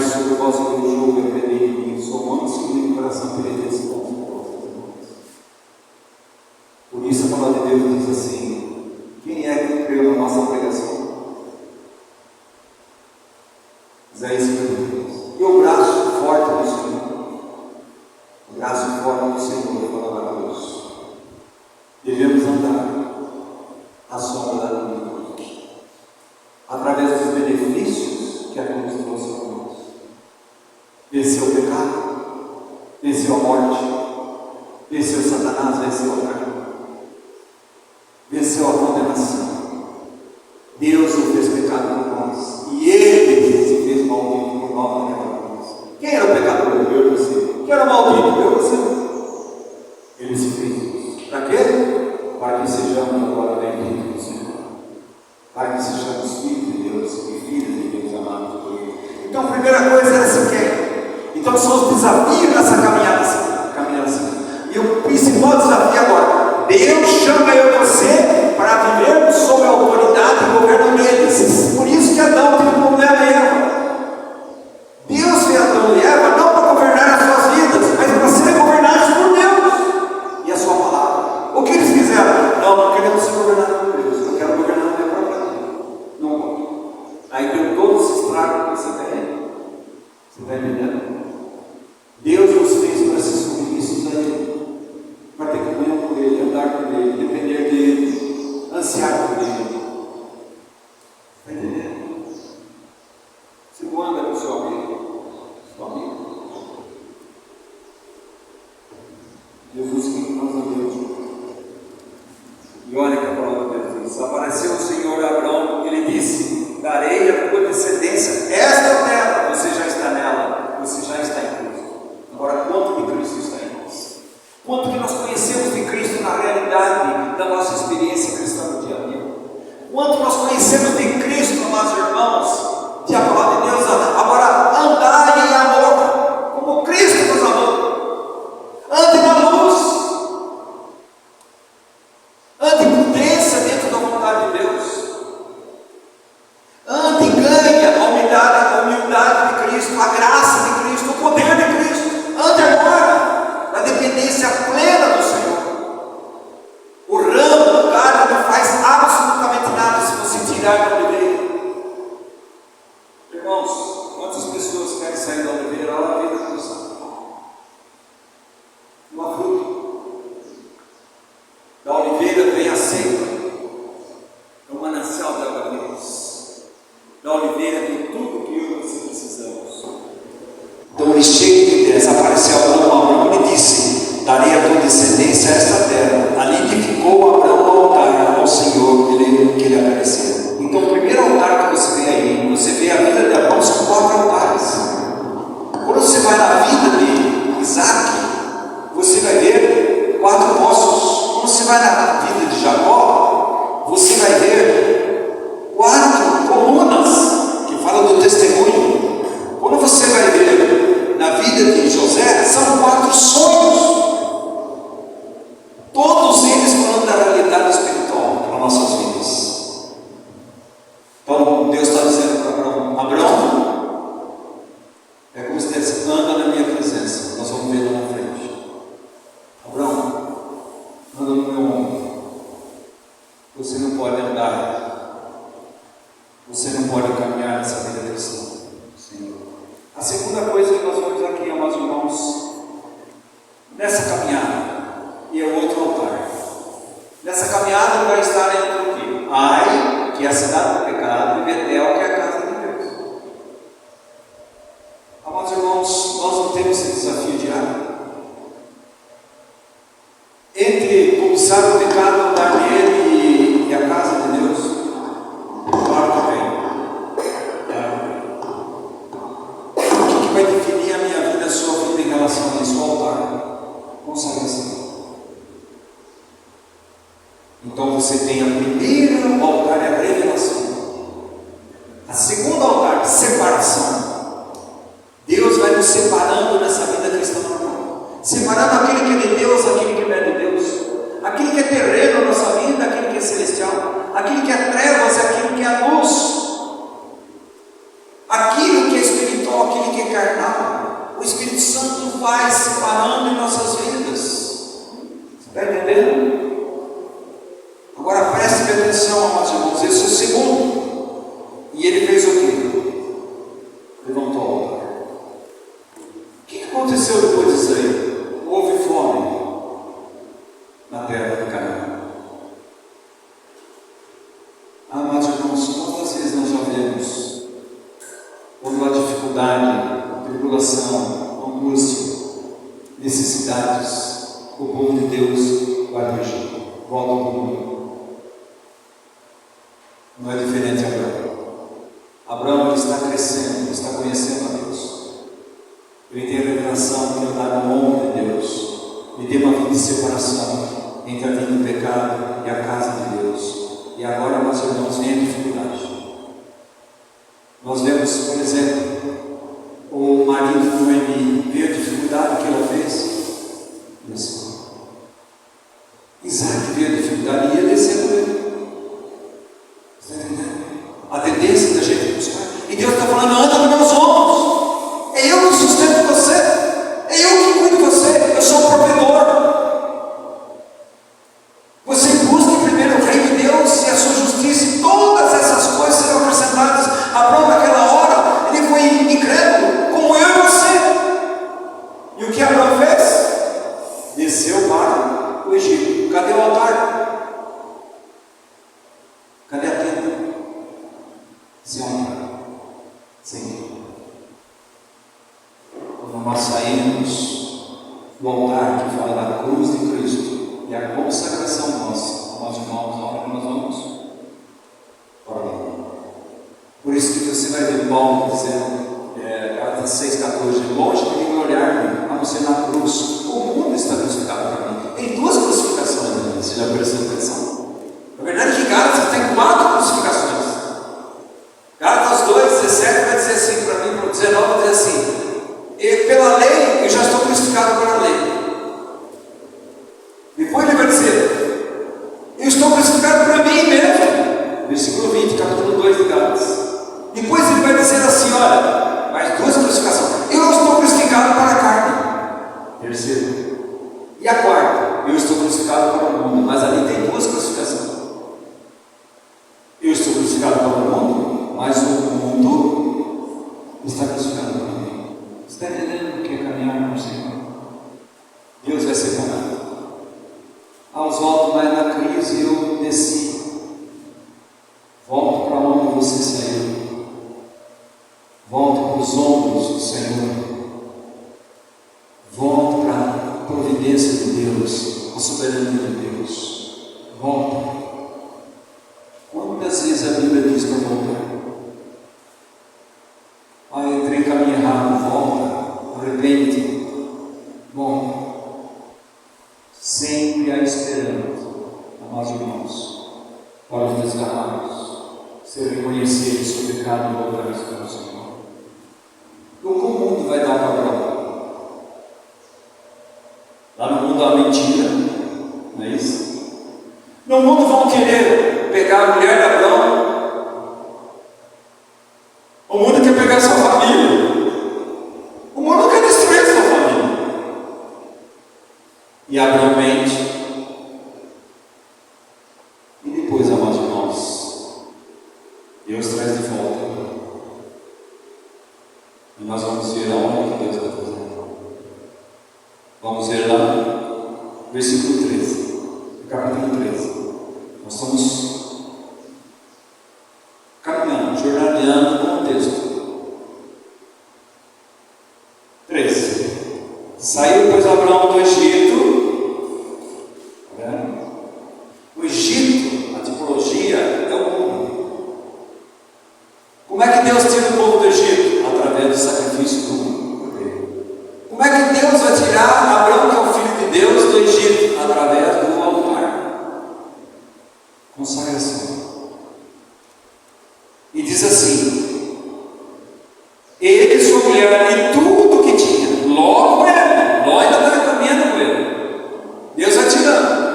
sobre vós o meu jogo e aprendei de mim, sou manso e humilde de coração, tereis bom. Por isso a palavra de Deus diz assim: quem é que creu na nossa pregação? Isaías 53. E o braço forte do Senhor, o braço forte do Senhor, fala para Deus. Devemos andar à sombra da cruz, através dos benefícios que a cruz trouxe para nós. Venceu o pecado, venceu a morte, venceu Satanás, venceu a carne, venceu a condenação. Deus o fez pecado por nós, e Ele se fez maldito por nós naquela cruz. Quem era o pecador? Eu e você. Quem era o maldito? Eu e você. Ele se fez isso. Para quê? Para que sejamos agora benditos do Senhor, para que sejamos filhos de Deus e filhos de Deus amados por Ele. Então, a primeira coisa é essa que então são os desafios dessa caminhada assim. E o principal desafio agora, Deus chama eu e você para vivermos sob a autoridade e governo deles. Por isso que Adão teve um problema e Eva. Deus fez Adão e Eva não para governar as suas vidas, mas para serem governados por Deus e a sua palavra. O que eles fizeram? Não queremos ser governados por Deus, eu quero governar a minha própria vida. Não pode. Aí deu todo esse estrago que você tem. Você está entendendo? Deus nos fez para ser submissos a Ele, para ter comunhão com Ele, andar com Ele, depender dEle, ansiar por Ele. Está entendendo? Você não anda com seu amigo, Jesus quer que nós andemos. E olha que a palavra de Deus diz: apareceu o Senhor a Abraão, ele disse: darei a tua descendência esta terra, você já está nela, você já está em Cristo. Agora, quanto de Cristo está em nós? Quanto que nós conhecemos de Cristo na realidade da nossa experiência cristã no dia a dia? Quanto nós conhecemos de Cristo, amados irmãos, de a palavra de Deus? Agora, andai em amor, como Cristo nos amou. Ande na luz. Ande em prudência dentro da vontade de Deus. Ande e ganhe a humildade de Cristo, a graça de Cristo, o poder de Cristo. Ande agora na dependência plena do Senhor. O ramo do galho não faz absolutamente nada se você tirar da oliveira. Irmãos, quantas pessoas querem sair da oliveira? Olha a vida cristã. Uma fruta. Da oliveira vem a seiva, é o manancial da água de Deus. Da oliveira vem tudo que eu e você precisamos. Então ele chega de Deus, apareceu Abraão e disse: darei a tua descendência a esta terra. Ali edificou Abraão um altar ao Senhor que lhe apareceu. Então o primeiro altar que você vê aí, você vê a vida de Abraão, são 4 altares. Quando você vai na vida de Isaac, você vai ver 4 poços. Quando você vai na vida de Jacó, você vai ver 4 colunas que falam do testemunho. Quando você vai ver na vida de José, são 4 sonhos. Todos eles falando da realidade espiritual para nossas vidas. Então Deus está dizendo para Abraão: Abraão, é como se dissesse, anda na minha presença. Nós vamos ver lá na frente. Abraão, anda no meu ombro. Você não pode andar, você não pode caminhar nessa vida cristã, Senhor. A segunda coisa que nós vemos aqui, amados irmãos, nessa caminhada, e é o outro altar. Nessa caminhada vai estar entre o quê? Ai, que é a cidade do pecado, e Betel, que é a casa de Deus. Amados irmãos, nós não temos esse desafio diário. Entre cobiçar o pecado, andar nele e a casa de Deus, claro que tem. O que vai definir a minha vida, a sua vida em relação a isso? O altar, consagração. Então você tem a primeira, o altar é a revelação. preste atenção, amados irmãos, esse é o segundo. E ele fez o quê? Levantou o altar. O que aconteceu depois disso aí? Houve fome na terra de Canaã. Amados irmãos, quantas vezes nós já vemos, quando há dificuldade, tribulação, angústia, necessidades, o povo de Deus vai fugir, volta para o mundo. Não é diferente de Abraão. Abraão está crescendo, está conhecendo a Deus. Ele tem a revelação que ele está no ombro de Deus. Ele tem uma vida de separação entre a vida do pecado e a casa de Deus. E agora, meus irmãos, vem a dificuldade. Nós vemos, por exemplo, o marido de Noemi, veio a dificuldade que ela fez. Isso. Isaac veio a dificuldade e ia descer com ele. Está entendendo? A tendência da gente buscar. E Deus está falando: anda nos meus ombros. É eu que sustento você. É eu que cuido de você. Eu sou o provedor. Você busca primeiro o reino de Deus e a sua justiça, e todas essas coisas serão acrescentadas. Abraão, naquela hora, ele foi incrédulo, como eu e você. E o que Abraão fez? Desceu para o Egito. Cadê o altar? Cadê a tenda? Sem altar. Sem. Quando nós saímos do altar que fala da cruz de Cristo e a consagração nossa, amados irmãos, na hora que nós vamos para lá. Por isso que você vai ver Paulo dizendo, Gálatas 6,14: longe de mim olhar-me, a não ser na cruz. O mundo está crucificado para mim. Tem duas crucificações, né? Você já prestou atenção? Na verdade, que Gálatas tem 4 crucificações. Gálatas 2,17 vai dizer assim para mim, para 19 vai dizer assim: e pela lei eu já estou crucificado pela lei. Depois ele vai dizer: eu estou crucificado para mim mesmo. Versículo 20, capítulo 2 de Gálatas. Depois ele vai dizer assim: olha, mais 2 crucificações. Eu estou crucificado para a carne. Terceiro. E a quarta: eu estou crucificado para o mundo. Mas ali tem 2 crucificações. Eu estou crucificado para o mundo, mas o mundo está crucificado para mim. Você está entendendo o que é caminhar com o Senhor? Deus vai separar. Aos voltos, mas na crise eu desci. Volto para onde você saiu. Volto para os ombros do Senhor. Volto para a providência de Deus, a soberania de Deus. Volto. Quantas vezes a Bíblia diz para voltar? Eu entrei em caminho errado. Volta. Arrepende. Volta. Sempre há esperança, amados irmãos, para os desgarrados, ser reconhecido o seu pecado e voltar para o Senhor. O que o mundo vai dar para Abraão? Lá no mundo há mentira, não é isso? No mundo vão querer pegar a mulher de Abraão. O mundo quer pegar sua família. O mundo quer destruir sua família. E Abraão mente. E depois, amados irmãos, Deus traz de volta. E nós vamos ver aonde que Deus está fazendo. Vamos ver lá, versículo 13, capítulo 13. Nós estamos caminhando, jornadeando com o texto. 13. Saiu, pois, Abraão do Egito. O Egito, a tipologia, é o mundo. Como é que Deus tira o povo do Egito? Através do sacrifício do cordeiro. Como é que Deus vai tirar Abraão, que é o filho de Deus, do Egito? Através do altar. Consagração. E diz assim: ele, sua mulher e tudo que tinha, logo ele, Ló ainda está caminhando com ele. Deus vai tirando.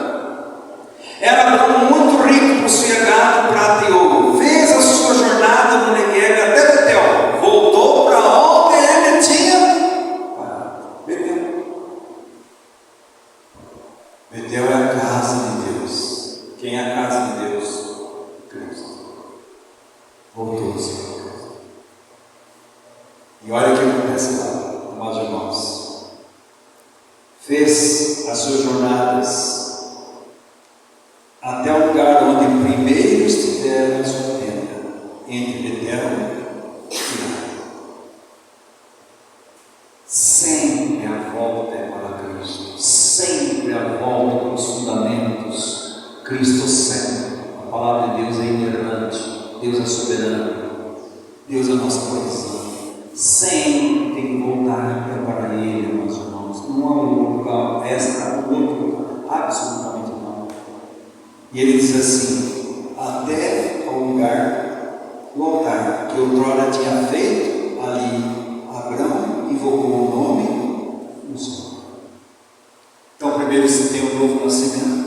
Era Abraão muito rico, possuía gado, prata e ouro. Fez a sua jornada no Negueb até Betel. Voltou para onde ele tinha parado. Betel. Betel é a casa de Deus. Quem é a casa de Deus? voltou-se. E olha o que acontece lá, amados irmãos. Fez as suas jornadas até o lugar onde primeiro estiveram a sua tenda, entre Betel e Ai. Sempre a volta é para Cristo, sempre a volta para os fundamentos. Cristo sempre. A palavra de Deus é inerrante, Deus é soberano, Deus é nossa proteção. Sempre tem que voltar para Ele, meus irmãos. Não há um lugar extra, outro lugar, absolutamente não. E ele diz assim: até ao lugar do altar que outrora tinha feito, ali Abraão invocou o nome do Senhor. Então, primeiro você tem um novo nascimento.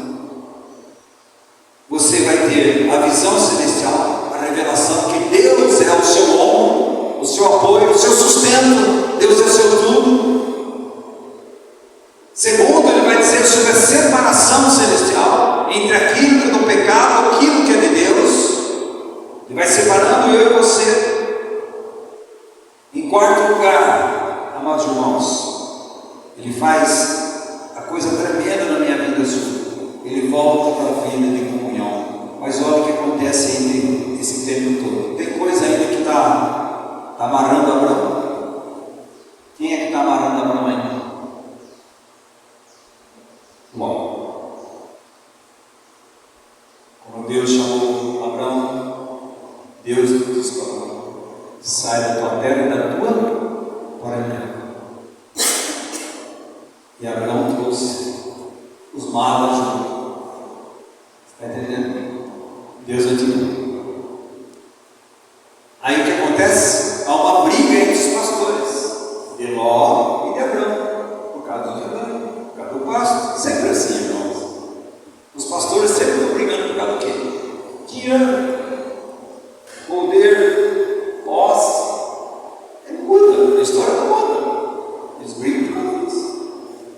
Você vai ter a visão celestial, a revelação que Deus é o seu ombro, o seu apoio, o seu sustento. Deus é o seu tudo. Segundo, ele vai dizer sobre a separação celestial entre aquilo que é do pecado e aquilo que é de Deus. Ele vai separando eu e você. Em quarto lugar, amados irmãos, ele faz a coisa tremenda na minha vida. Ele volta para a vida de comunhão. Mas olha o que acontece entre esse tempo todo. Tem coisa ainda que está amarrando Abraão. Quem é que está amarrando Abraão ainda? Bom, quando Deus chamou Abraão, Deus disse para Abraão: sai da tua terra e da tua parentela. E Abraão trouxe os malas junto. Está entendendo? Deus é divino. Aí o que acontece? Há uma briga entre os pastores de Ló e de Abraão, por causa do rebanho, por causa do pasto. Sempre assim, irmãos. Os pastores sempre estão brigando por causa do quê? Dinheiro, poder, posse. Ele muda, a história não muda. Eles brigam por causa disso.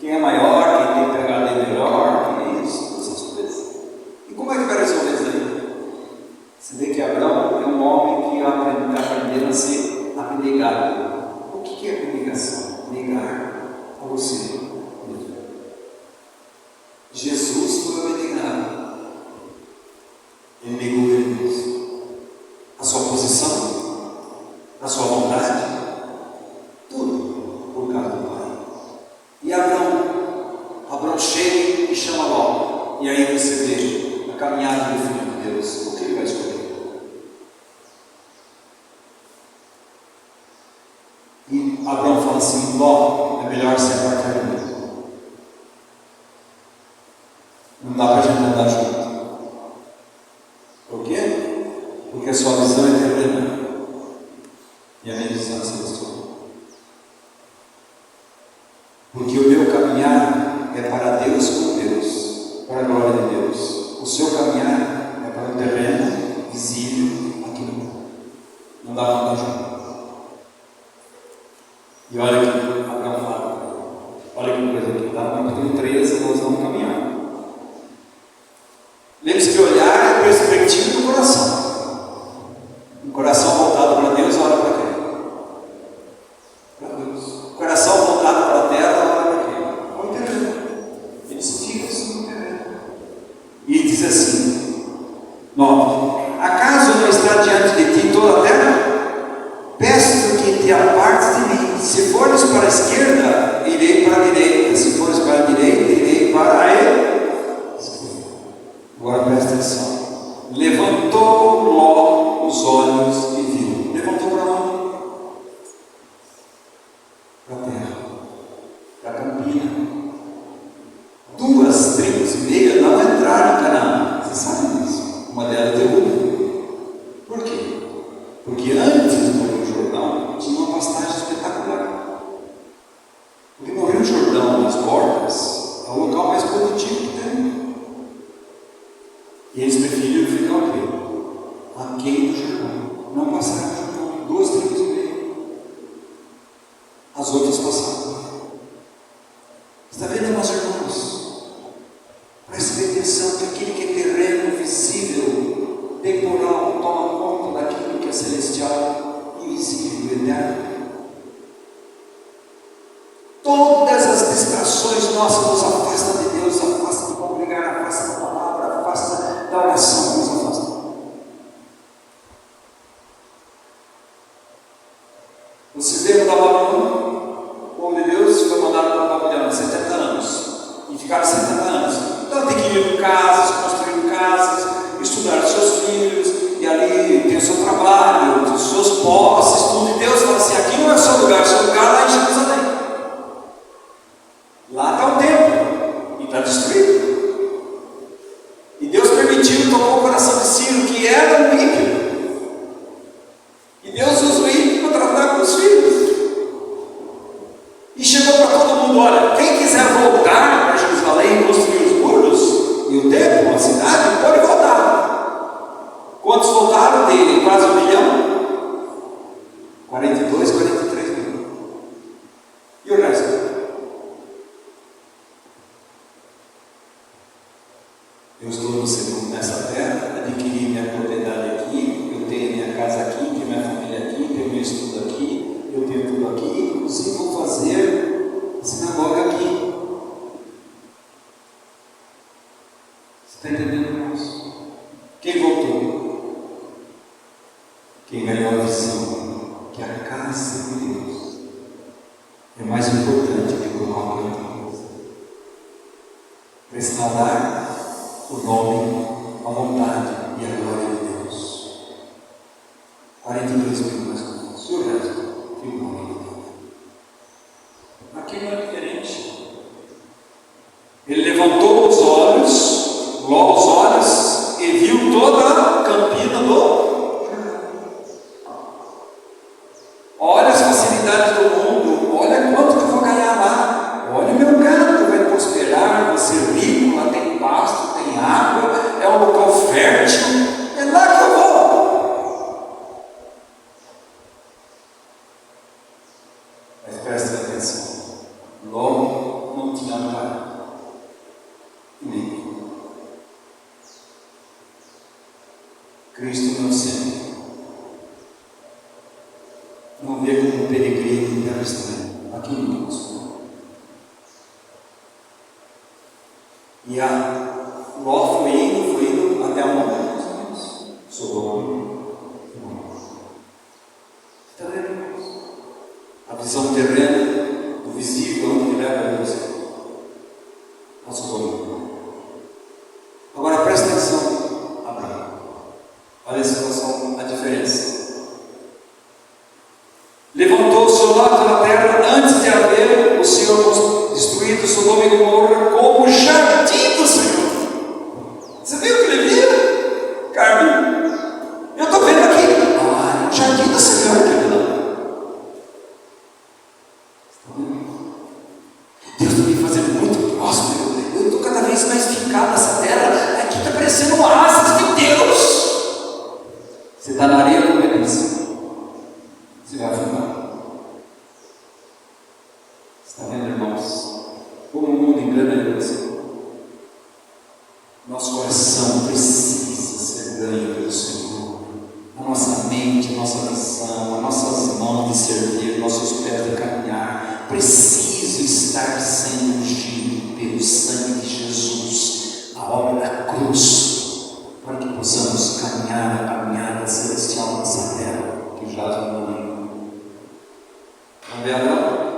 Quem é maior, quem tem PhD melhor, quem é isso, essas coisas. E como é que vai resolver isso aí? Você vê que Abraão é um homem que está aprendendo a ser abnegado. O que é abnegação? Negar a você. Jesus foi abnegado. Ele negou ele mesmo. A sua posição, a sua vontade, tudo por causa do Pai. E Abraão chega e chama Ló. E aí você vê a caminhada do Filho de Deus. O que ele vai escolher? E Abraão fala assim: Ló, é melhor se apartar de mim. Não dá para a gente andar junto. Por quê? Porque a sua visão é terrena e a minha visão é celestial. Porque o meu caminhar é para Deus com Deus, para a glória de Deus. O seu caminhar é para o terreno visível aqui no mundo. Não dá para andar junto. E olha que Abraão fala, olha que coisa aqui, está no capítulo 13, nós vamos caminhar. Lembre-se que olhar é a perspectiva do coração. O coração voltado para Deus, olha para quê? Para Deus. O coração voltado para a terra, olha para quê? Para o terreno. Ele se fica assim no terreno. E diz assim: 9. Acaso não está diante de ti toda a terra? Peço que te apartes de mim. Se fores para a esquerda, irei para a direita. Se fores para a direita, irei para a esquerda. Agora presta atenção. Levantou Ló os olhos e viu. Levantou para onde? Para a terra, para a campina. 2 tribos e meia não entraram em Canaã. Você sabe disso? Uma delas derrubou. Por quê? Porque antes do Rio Jordão tinha uma pastagem espetacular. Porque no Rio Jordão, nas bordas, é o local mais produtivo que tem. E eles preferiram ficar o quê? Aquém do Jordão. Não passaram o Jordão. 2 tribos e meia. As outras passaram. Está vendo, meus irmãos? Preste atenção que aquele que é terreno, visível, temporal, toma conta daquilo que é Vocês lembram da Babilônia? O povo de Deus foi mandado para a Babilônia 70 anos. E ficaram 70 anos. Então adquiriram casas, construíram casas, estudaram seus filhos, e ali tem o seu trabalho, os seus posses, tudo. E Deus fala assim: aqui não é o seu lugar é lá em Jerusalém. Lá está o templo, e está destruído. E Deus permitiu, tocou o coração de Ciro, que era um ímpio. E Deus usa o ímpio para tratar com os filhos. E chegou para todo mundo: olha, quem quiser voltar para Jerusalém e construir os muros e o templo, a cidade, pode voltar. Quantos voltaram? De quase 1 milhão? 42, 43 mil. E o resto? Eu estou nessa terra, adquiri minha propriedade aqui, eu tenho minha casa aqui, tenho minha família aqui, tenho meu estudo aqui, eu tenho tudo aqui, inclusive vou fazer sinagoga aqui. Você está entendendo, irmãos? Quem voltou? Quem ganhou a visão que a casa de Deus é mais importante do que qualquer outra coisa. Restaurar o nome, a vontade e a glória de Deus. 42 mil mais conosco. E o resto? Que o nome de Deus. Aqui não é diferente. Ele levantou os olhos e viu toda a campina do Jordão. Olha as facilidades do mundo. Olha quanto que eu vou ganhar lá. Olha o meu gado, vai prosperar, vai ser rico, lá tem pasto, tem água, é um local fértil, é lá que eu vou. Mas preste atenção, logo não tinha pai e nem filho. Cristo não sempre não vê como um peregrino em terra estranha, aqui não posso. E Ló foi indo até a montanha dos homens. Sodoma. Está vendo, irmãos? A visão terrena, do visível, onde ele leva a você. A Sodoma. Agora presta atenção, Abraão. Olha a situação, a diferença. Levantou o seu lado na terra antes de haver o Senhor destruído Sodoma e Gomorra como o jardim do Senhor. Você viu o que ele via? Carmen, eu estou vendo aqui. O jardim do Senhor aqui, não. Deus está me fazendo muito próspero. Eu estou cada vez mais fincado nessa terra. Aqui está parecendo asas de Deus. Você está na areia do Benício. Você vai afundar. Está vendo, irmãos? Como o mundo engana você. Nosso coração precisa ser ganho pelo Senhor. A nossa mente, a nossa visão, as nossas mãos de servir, nossos pés de caminhar, precisa estar sendo ungido pelo sangue de Jesus, a obra da cruz, para que possamos caminhar a caminhada celestial nessa terra que jaz no mundo. Vamos ver agora?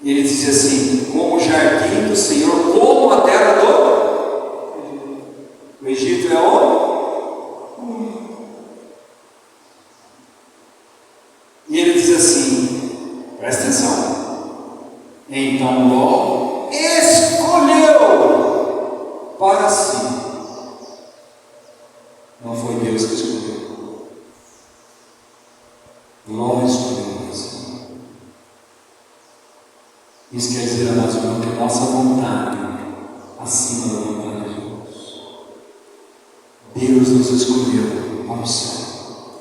E ele dizia assim: como o jardim do Senhor, como a terra do Egito é o. E ele diz assim, presta atenção. Então Ló escolheu para si. Não foi Deus que escolheu. Ló escolheu para si. Isso quer dizer, amados irmãos, que a nossa vontade acima da vontade de Deus. Deus nos escolheu para o céu.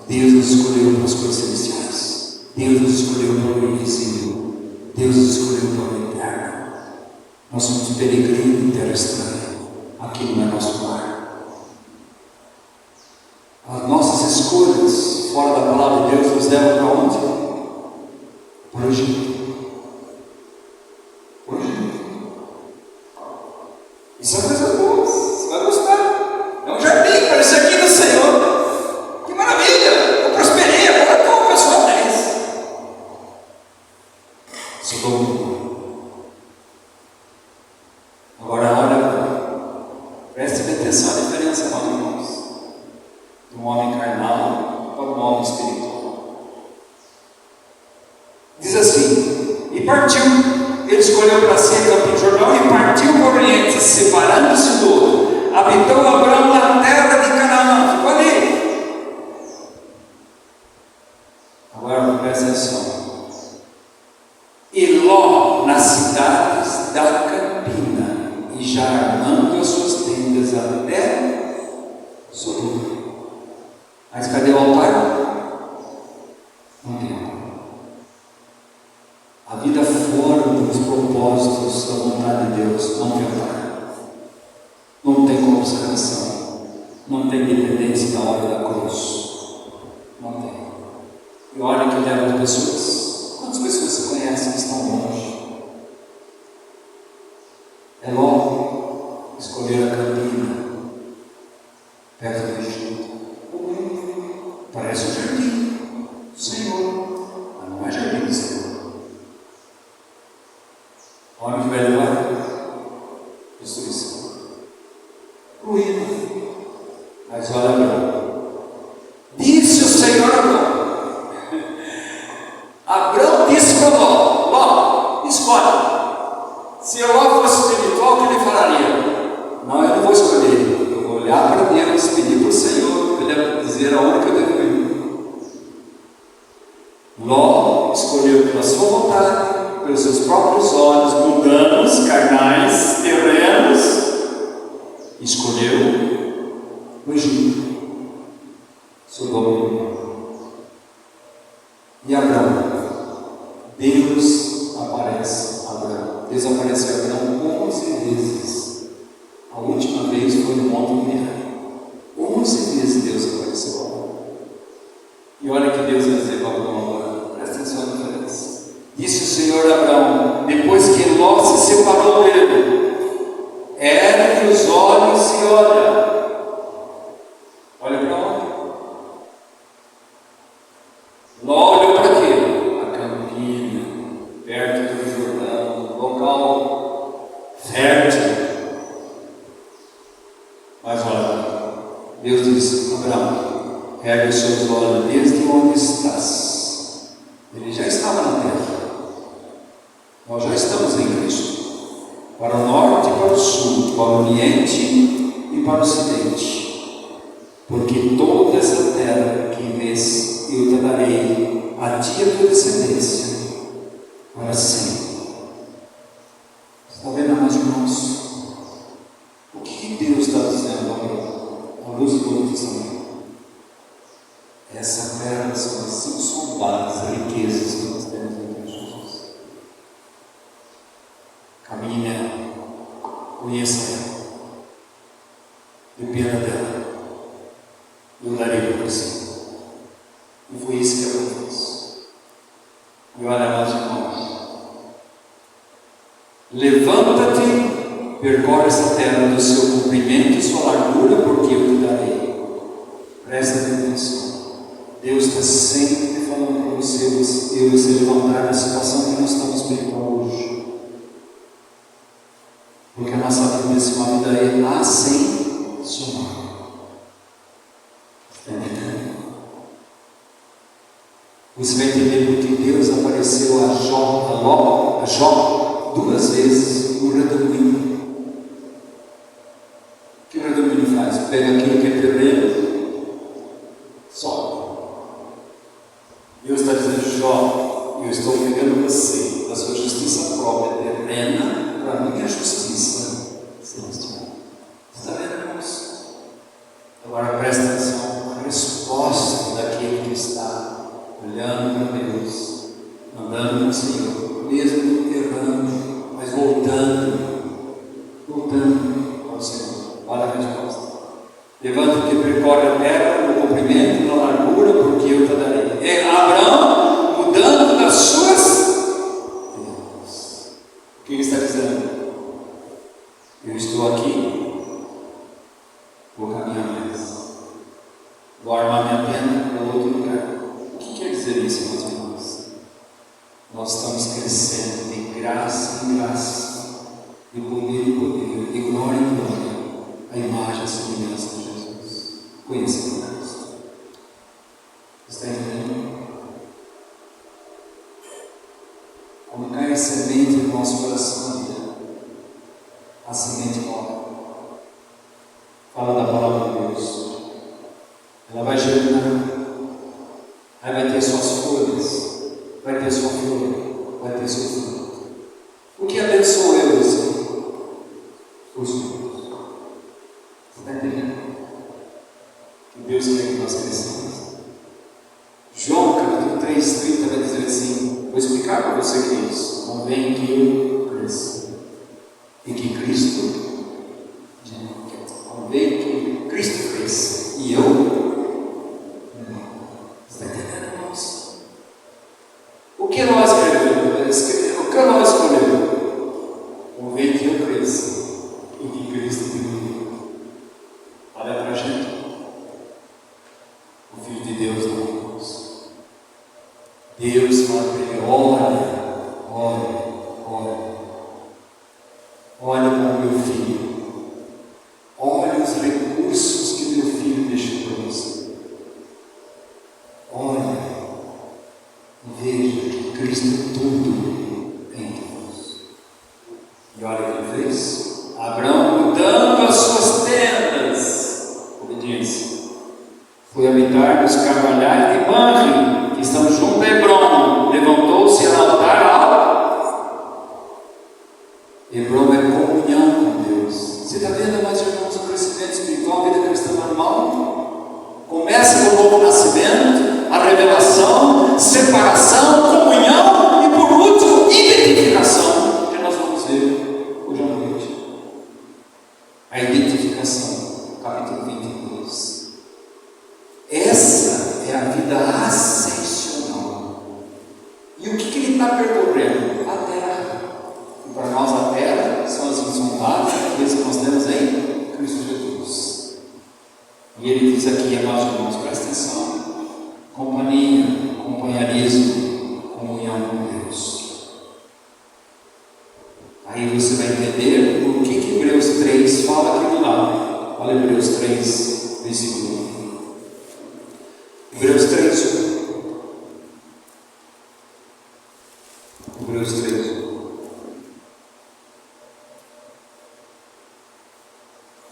Deus nos escolheu para as coisas celestiais. Deus nos escolheu para o invisível. Deus nos escolheu para o eterno. Nós somos peregrinos em terra estranha. Aqui não é nosso lar. As nossas escolhas fora da palavra de Deus nos levam para onde? Para o Egito. E são coisas boas, você vai gostar. É um jardim, parece aqui do Senhor. Essa é a diferença, irmãos, de um homem carnal para um homem espiritual. Diz assim: e partiu, ele escolheu para si a Campos do Jordão e partiu para o Oriente, separando-se do outro. Habitou Abraão na terra de Canaã, ficou ali. Agora presta atenção. E Ló nas cidades da Campina, e já armando as suas tendas até Sodoma. Mas cadê o altar? Não tem altar. A vida fora dos propósitos da vontade de Deus não tem altar. Não tem consagração. Não tem dependência da hora da cruz. Não tem. E olha que leva as pessoas. Quantas pessoas você conhece que estão longe? É Ló escolher a Campina, perto do Egito. Parece um jardim do Senhor, mas não é jardim do Senhor. Olha o que vai levar: destruição, ruína. Mas olha, Abraão. Disse o Senhor a Abraão. Abraão disse para Ló: Ló, escolhe. Se Ló fosse espiritual, o que ele falaria? Não, eu não vou escolher. Eu vou olhar para Deus, pedir para o Senhor, para ele dizer aonde que eu devo ir. Ló escolheu pela sua vontade, pelos seus próprios olhos mundanos, carnais, terrenos. Escolheu o Egito, Sodoma. E Abraão, Deus aparece a Abraão. Deus apareceu a Abraão 11 vezes. A última vez foi no Monte Moriá. 11 vezes Deus apareceu a Abraão. E olha que Deus vai dizer para Abraão agora. Presta atenção na diferença. Disse o Senhor a Abraão, depois que Ló se separou dele: ergue os olhos e olha. Olha para onde? Ló olhou para quê? A Campina, perto do Jordão, local fértil. Mas olha, Deus disse: Abraão, ergue os seus olhos desde onde estás. Ele já estava na terra. Nós já estamos em Cristo. Para o norte e para o sul, para o oriente e para o ocidente. Porque toda essa terra que vês, eu te darei a ti e a tua descendência para sempre. Está vendo, meus irmãos? O que Deus está dizendo agora, à luz do Novo Testamento? Essa terra são as insondáveis riquezas que nós temos em Jesus. Caminhe nela, conheça ela, dependa dela. Eu darei para você. E foi isso que ela fez. E olha, meus irmãos, levanta-te, percorre essa terra do seu comprimento e sua largura, porque eu te darei. Presta atenção. Deus está sempre falando para você levantar na situação que nós estamos vivendo hoje. Porque a nossa vida é uma vida ascensional. Está entendendo? Você vai entender porque Deus apareceu a Jó 2 vezes no redemoinho. O que o redemoinho faz? Pega aquilo que é terreno, sobe. Deus está dizendo: Jó, eu estou pegando você da sua justiça própria terrena para a minha justiça celestial. Está vendo, irmãos? Agora presta atenção à resposta daquele que está olhando para Deus, andando com o Senhor, mesmo errando, mas voltando ao Senhor. Olha a resposta. Levanta-te e percorre a terra no comprimento e na largura, porque eu te darei. É Abraão mudando das suas terras. O que ele está dizendo? Eu estou aqui, vou caminhar mais, vou armar minha tenda para outro lugar. O que quer dizer isso, meus irmãos? Nós estamos crescendo de graça em graça, de poder em poder, de glória em glória, a imagem fala da palavra de Deus. Ela vai germinar, aí vai ter suas folhas, vai ter sua flor, vai ter seu fruto. O que abençoou eu assim? Os frutos. Você está entendendo? Que Deus quer que nós cresçamos. João capítulo 3:30 vai dizer assim, vou explicar para você que é isso. Convém que eu cresça e que Cristo, convém que Cristo cresça e eu não. Você está entendendo, irmãos? O que nós escolhemos? Convém que eu cresça e que Cristo diminua. Olha para a gente. O Filho de Deus não, irmãos. Deus fala para ele: olha para o meu filho, olha os recursos que meu filho deixou para você, olha e veja que Cristo é tudo em Deus. E olha o que ele fez: Abraão, mudando as suas tendas, obediência, foi habitar nos carvalhais de Manre, que estão junto a Hebrom. Levantou-se a altar alto. Hebrom é comunhão com Deus. Você está vendo, amados irmãos, o crescimento espiritual, a vida cristã normal? Começa com o novo nascimento, a revelação, separação, comunhão e, por último, identificação, que nós vamos ver hoje à noite. A identificação, capítulo 22. Essa é a vida ascensional. E o que ele está percorrendo? A terra. E para nós a terra são as insondáveis, aqueles que nós temos em Cristo Jesus. E ele diz aqui, amados irmãos, presta atenção: companhia, companheirismo, comunhão com Deus. Aí você vai entender o que Hebreus 3 fala aqui do lado. Olha Hebreus 3, versículo 1. Hebreus 3. Hebreus 3.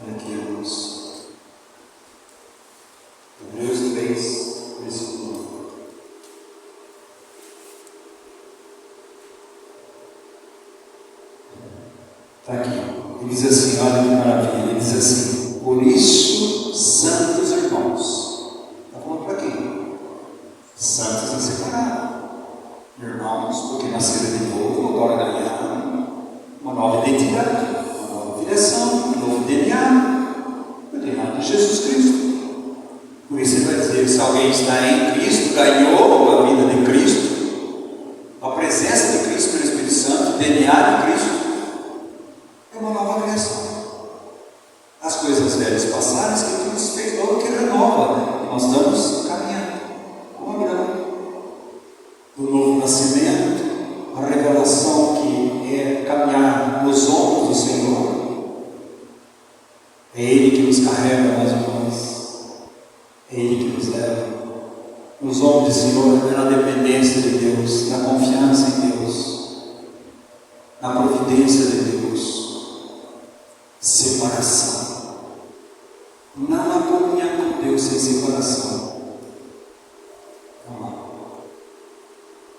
Olha aqui, irmãos. Hebreus 3, versículo 1. Está aqui. Ele diz assim, olha que maravilha. Ele diz assim: por isso, santos irmãos. Está falando para quem? Santos e separados. Irmãos, porque nasceram de novo, agora ganharam uma nova identidade, uma nova direção, um novo DNA, o DNA de Jesus Cristo. Por isso ele vai dizer: se alguém está em Cristo, ganhou a vida de Cristo, a presença de Cristo pelo Espírito Santo, o DNA de Cristo, é uma nova criação. As coisas velhas passaram, as Escrituras fez novo que renova, e nós estamos caminhando como Abraão. O novo nascimento, a revelação que é caminhar nos ombros do Senhor. É Ele que nos carrega, meus irmãos. É Ele que nos leva nos ombros do Senhor, na dependência de Deus, na confiança em Deus, na providência de Deus. Separação. Não há comunhão com Deus sem separação.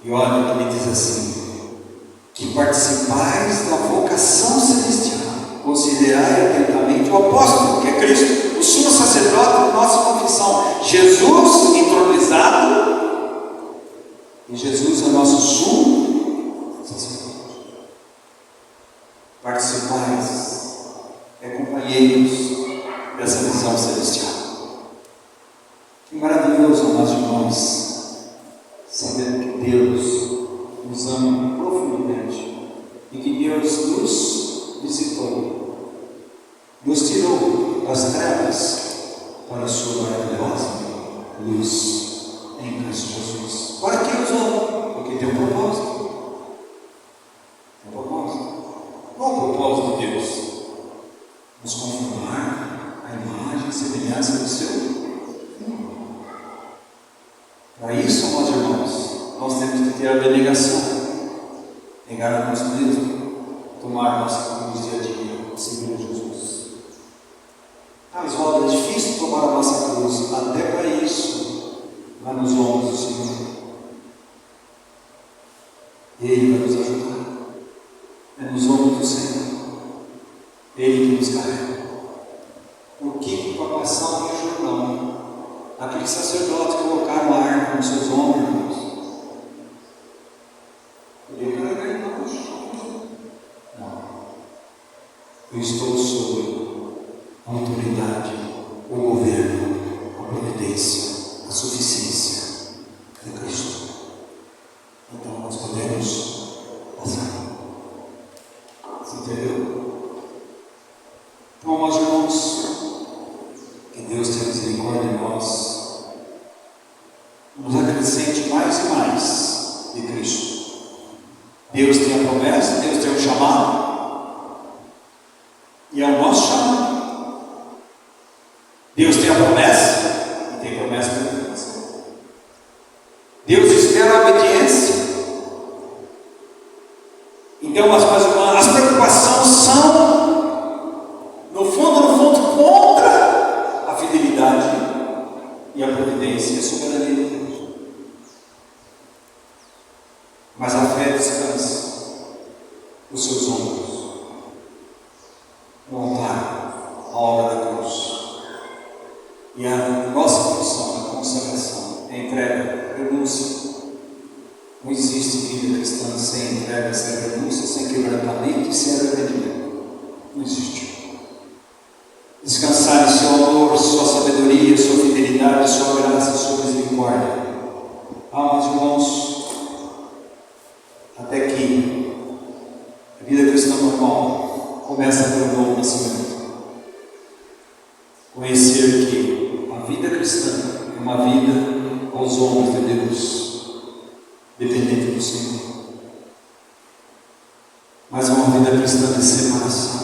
E olha o que ele diz assim: que participais da vocação celestial, considerai atentamente o apóstolo, que é Cristo, o sumo sacerdote da nossa confissão, Jesus entronizado, e Jesus é o nosso sumo sacerdote. Participais, companheiros dessa visão celestial. Que maravilhoso, amados irmãos, sabendo que Deus nos ama profundamente e que Deus nos visitou, nos tirou das trevas para a sua maravilhosa luz em Cristo Jesus. Para que nos ama? Porque tem um propósito. Tem um propósito. Qual o propósito de Deus? Nos conformar à imagem e semelhança do seu Filho. Para isso, amados irmãos, nós temos que ter a abnegação, negar a nós mesmos, tomar nossa cruz dia a dia, seguir Jesus. Mas olha, é difícil tomar a nossa cruz. Até para isso, vai nos ombros do Senhor. Ele vai nos ajudar. É nos ombros do Senhor. Ele que nos carrega. O que para passar o Rio Jordão? Aqueles sacerdotes colocaram a arca nos seus ombros, irmãos. Eu carregar ele não. Não. Eu estou sob a autoridade, o governo, a providência, a suficiência de Cristo. Então nós podemos passar. Você entendeu? Então, meus irmãos, que Deus tenha misericórdia de nós, nos acrescente mais e mais de Cristo. Deus tem a promessa, Deus tem o chamado, e é o nosso chamado. Deus tem a promessa, e tem promessa para você. Deus espera a obediência. Então as preocupações são, no fundo, contra a fidelidade e a providência e a soberania de Deus. Mas a fé descansa nos seus ombros, no altar, a obra da cruz. E a nossa função, a consagração, a entrega, a renúncia. Não existe vida cristã sem entrega, sem renúncia, sem quebrantamento e sem arrependimento. Não existe. Descansar em seu amor, sua sabedoria, sua fidelidade, sua graça, sua misericórdia. Meus irmãos, até que a vida cristã normal começa pelo novo nascimento. Conhecer que a vida cristã é uma vida aos ombros de Deus, dependente do Senhor. Mas é uma vida cristã de separação.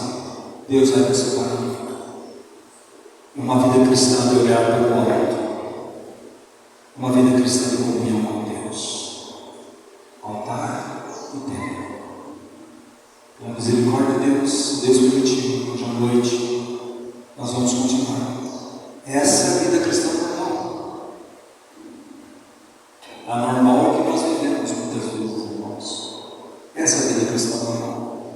Deus vai nos separar. É uma vida cristã de olhar para o alto. Uma vida cristã de comunhão com Deus. Altar e templo. Pela misericórdia de Deus, Deus permitiu, hoje à noite, nós vamos continuar. Essa é a vida cristã normal. A normal é que nós vivemos muitas vezes, irmãos. Essa é a vida cristã normal.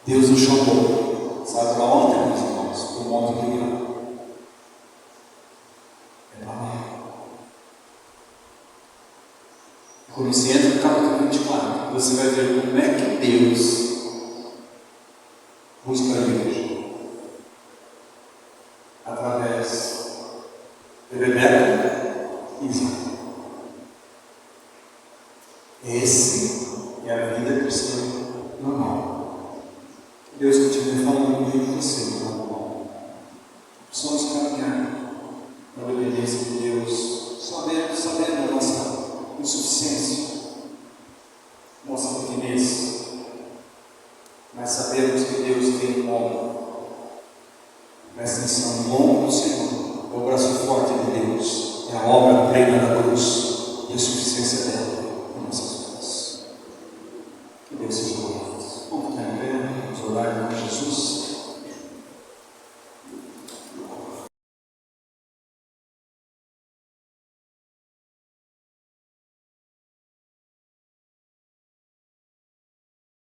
Deus nos chamou. Sabe para onde, meus irmãos? Para o monte de Moriá. É para lá. Quando você entra no capítulo 24, você vai ver como é que Deus busca a igreja. Através de Rebeca e Isaac. Esse é a vida cristã normal. Deus continua falando muito com você, meu irmão. Precisamos caminhar na obediência de Deus, sabendo a nossa insuficiência, nossa pequenez, mas sabemos que Deus tem um homem. Presta atenção, o longo do Senhor é o braço forte de Deus, é a obra plena da cruz e a suficiência dela em nossas vidas.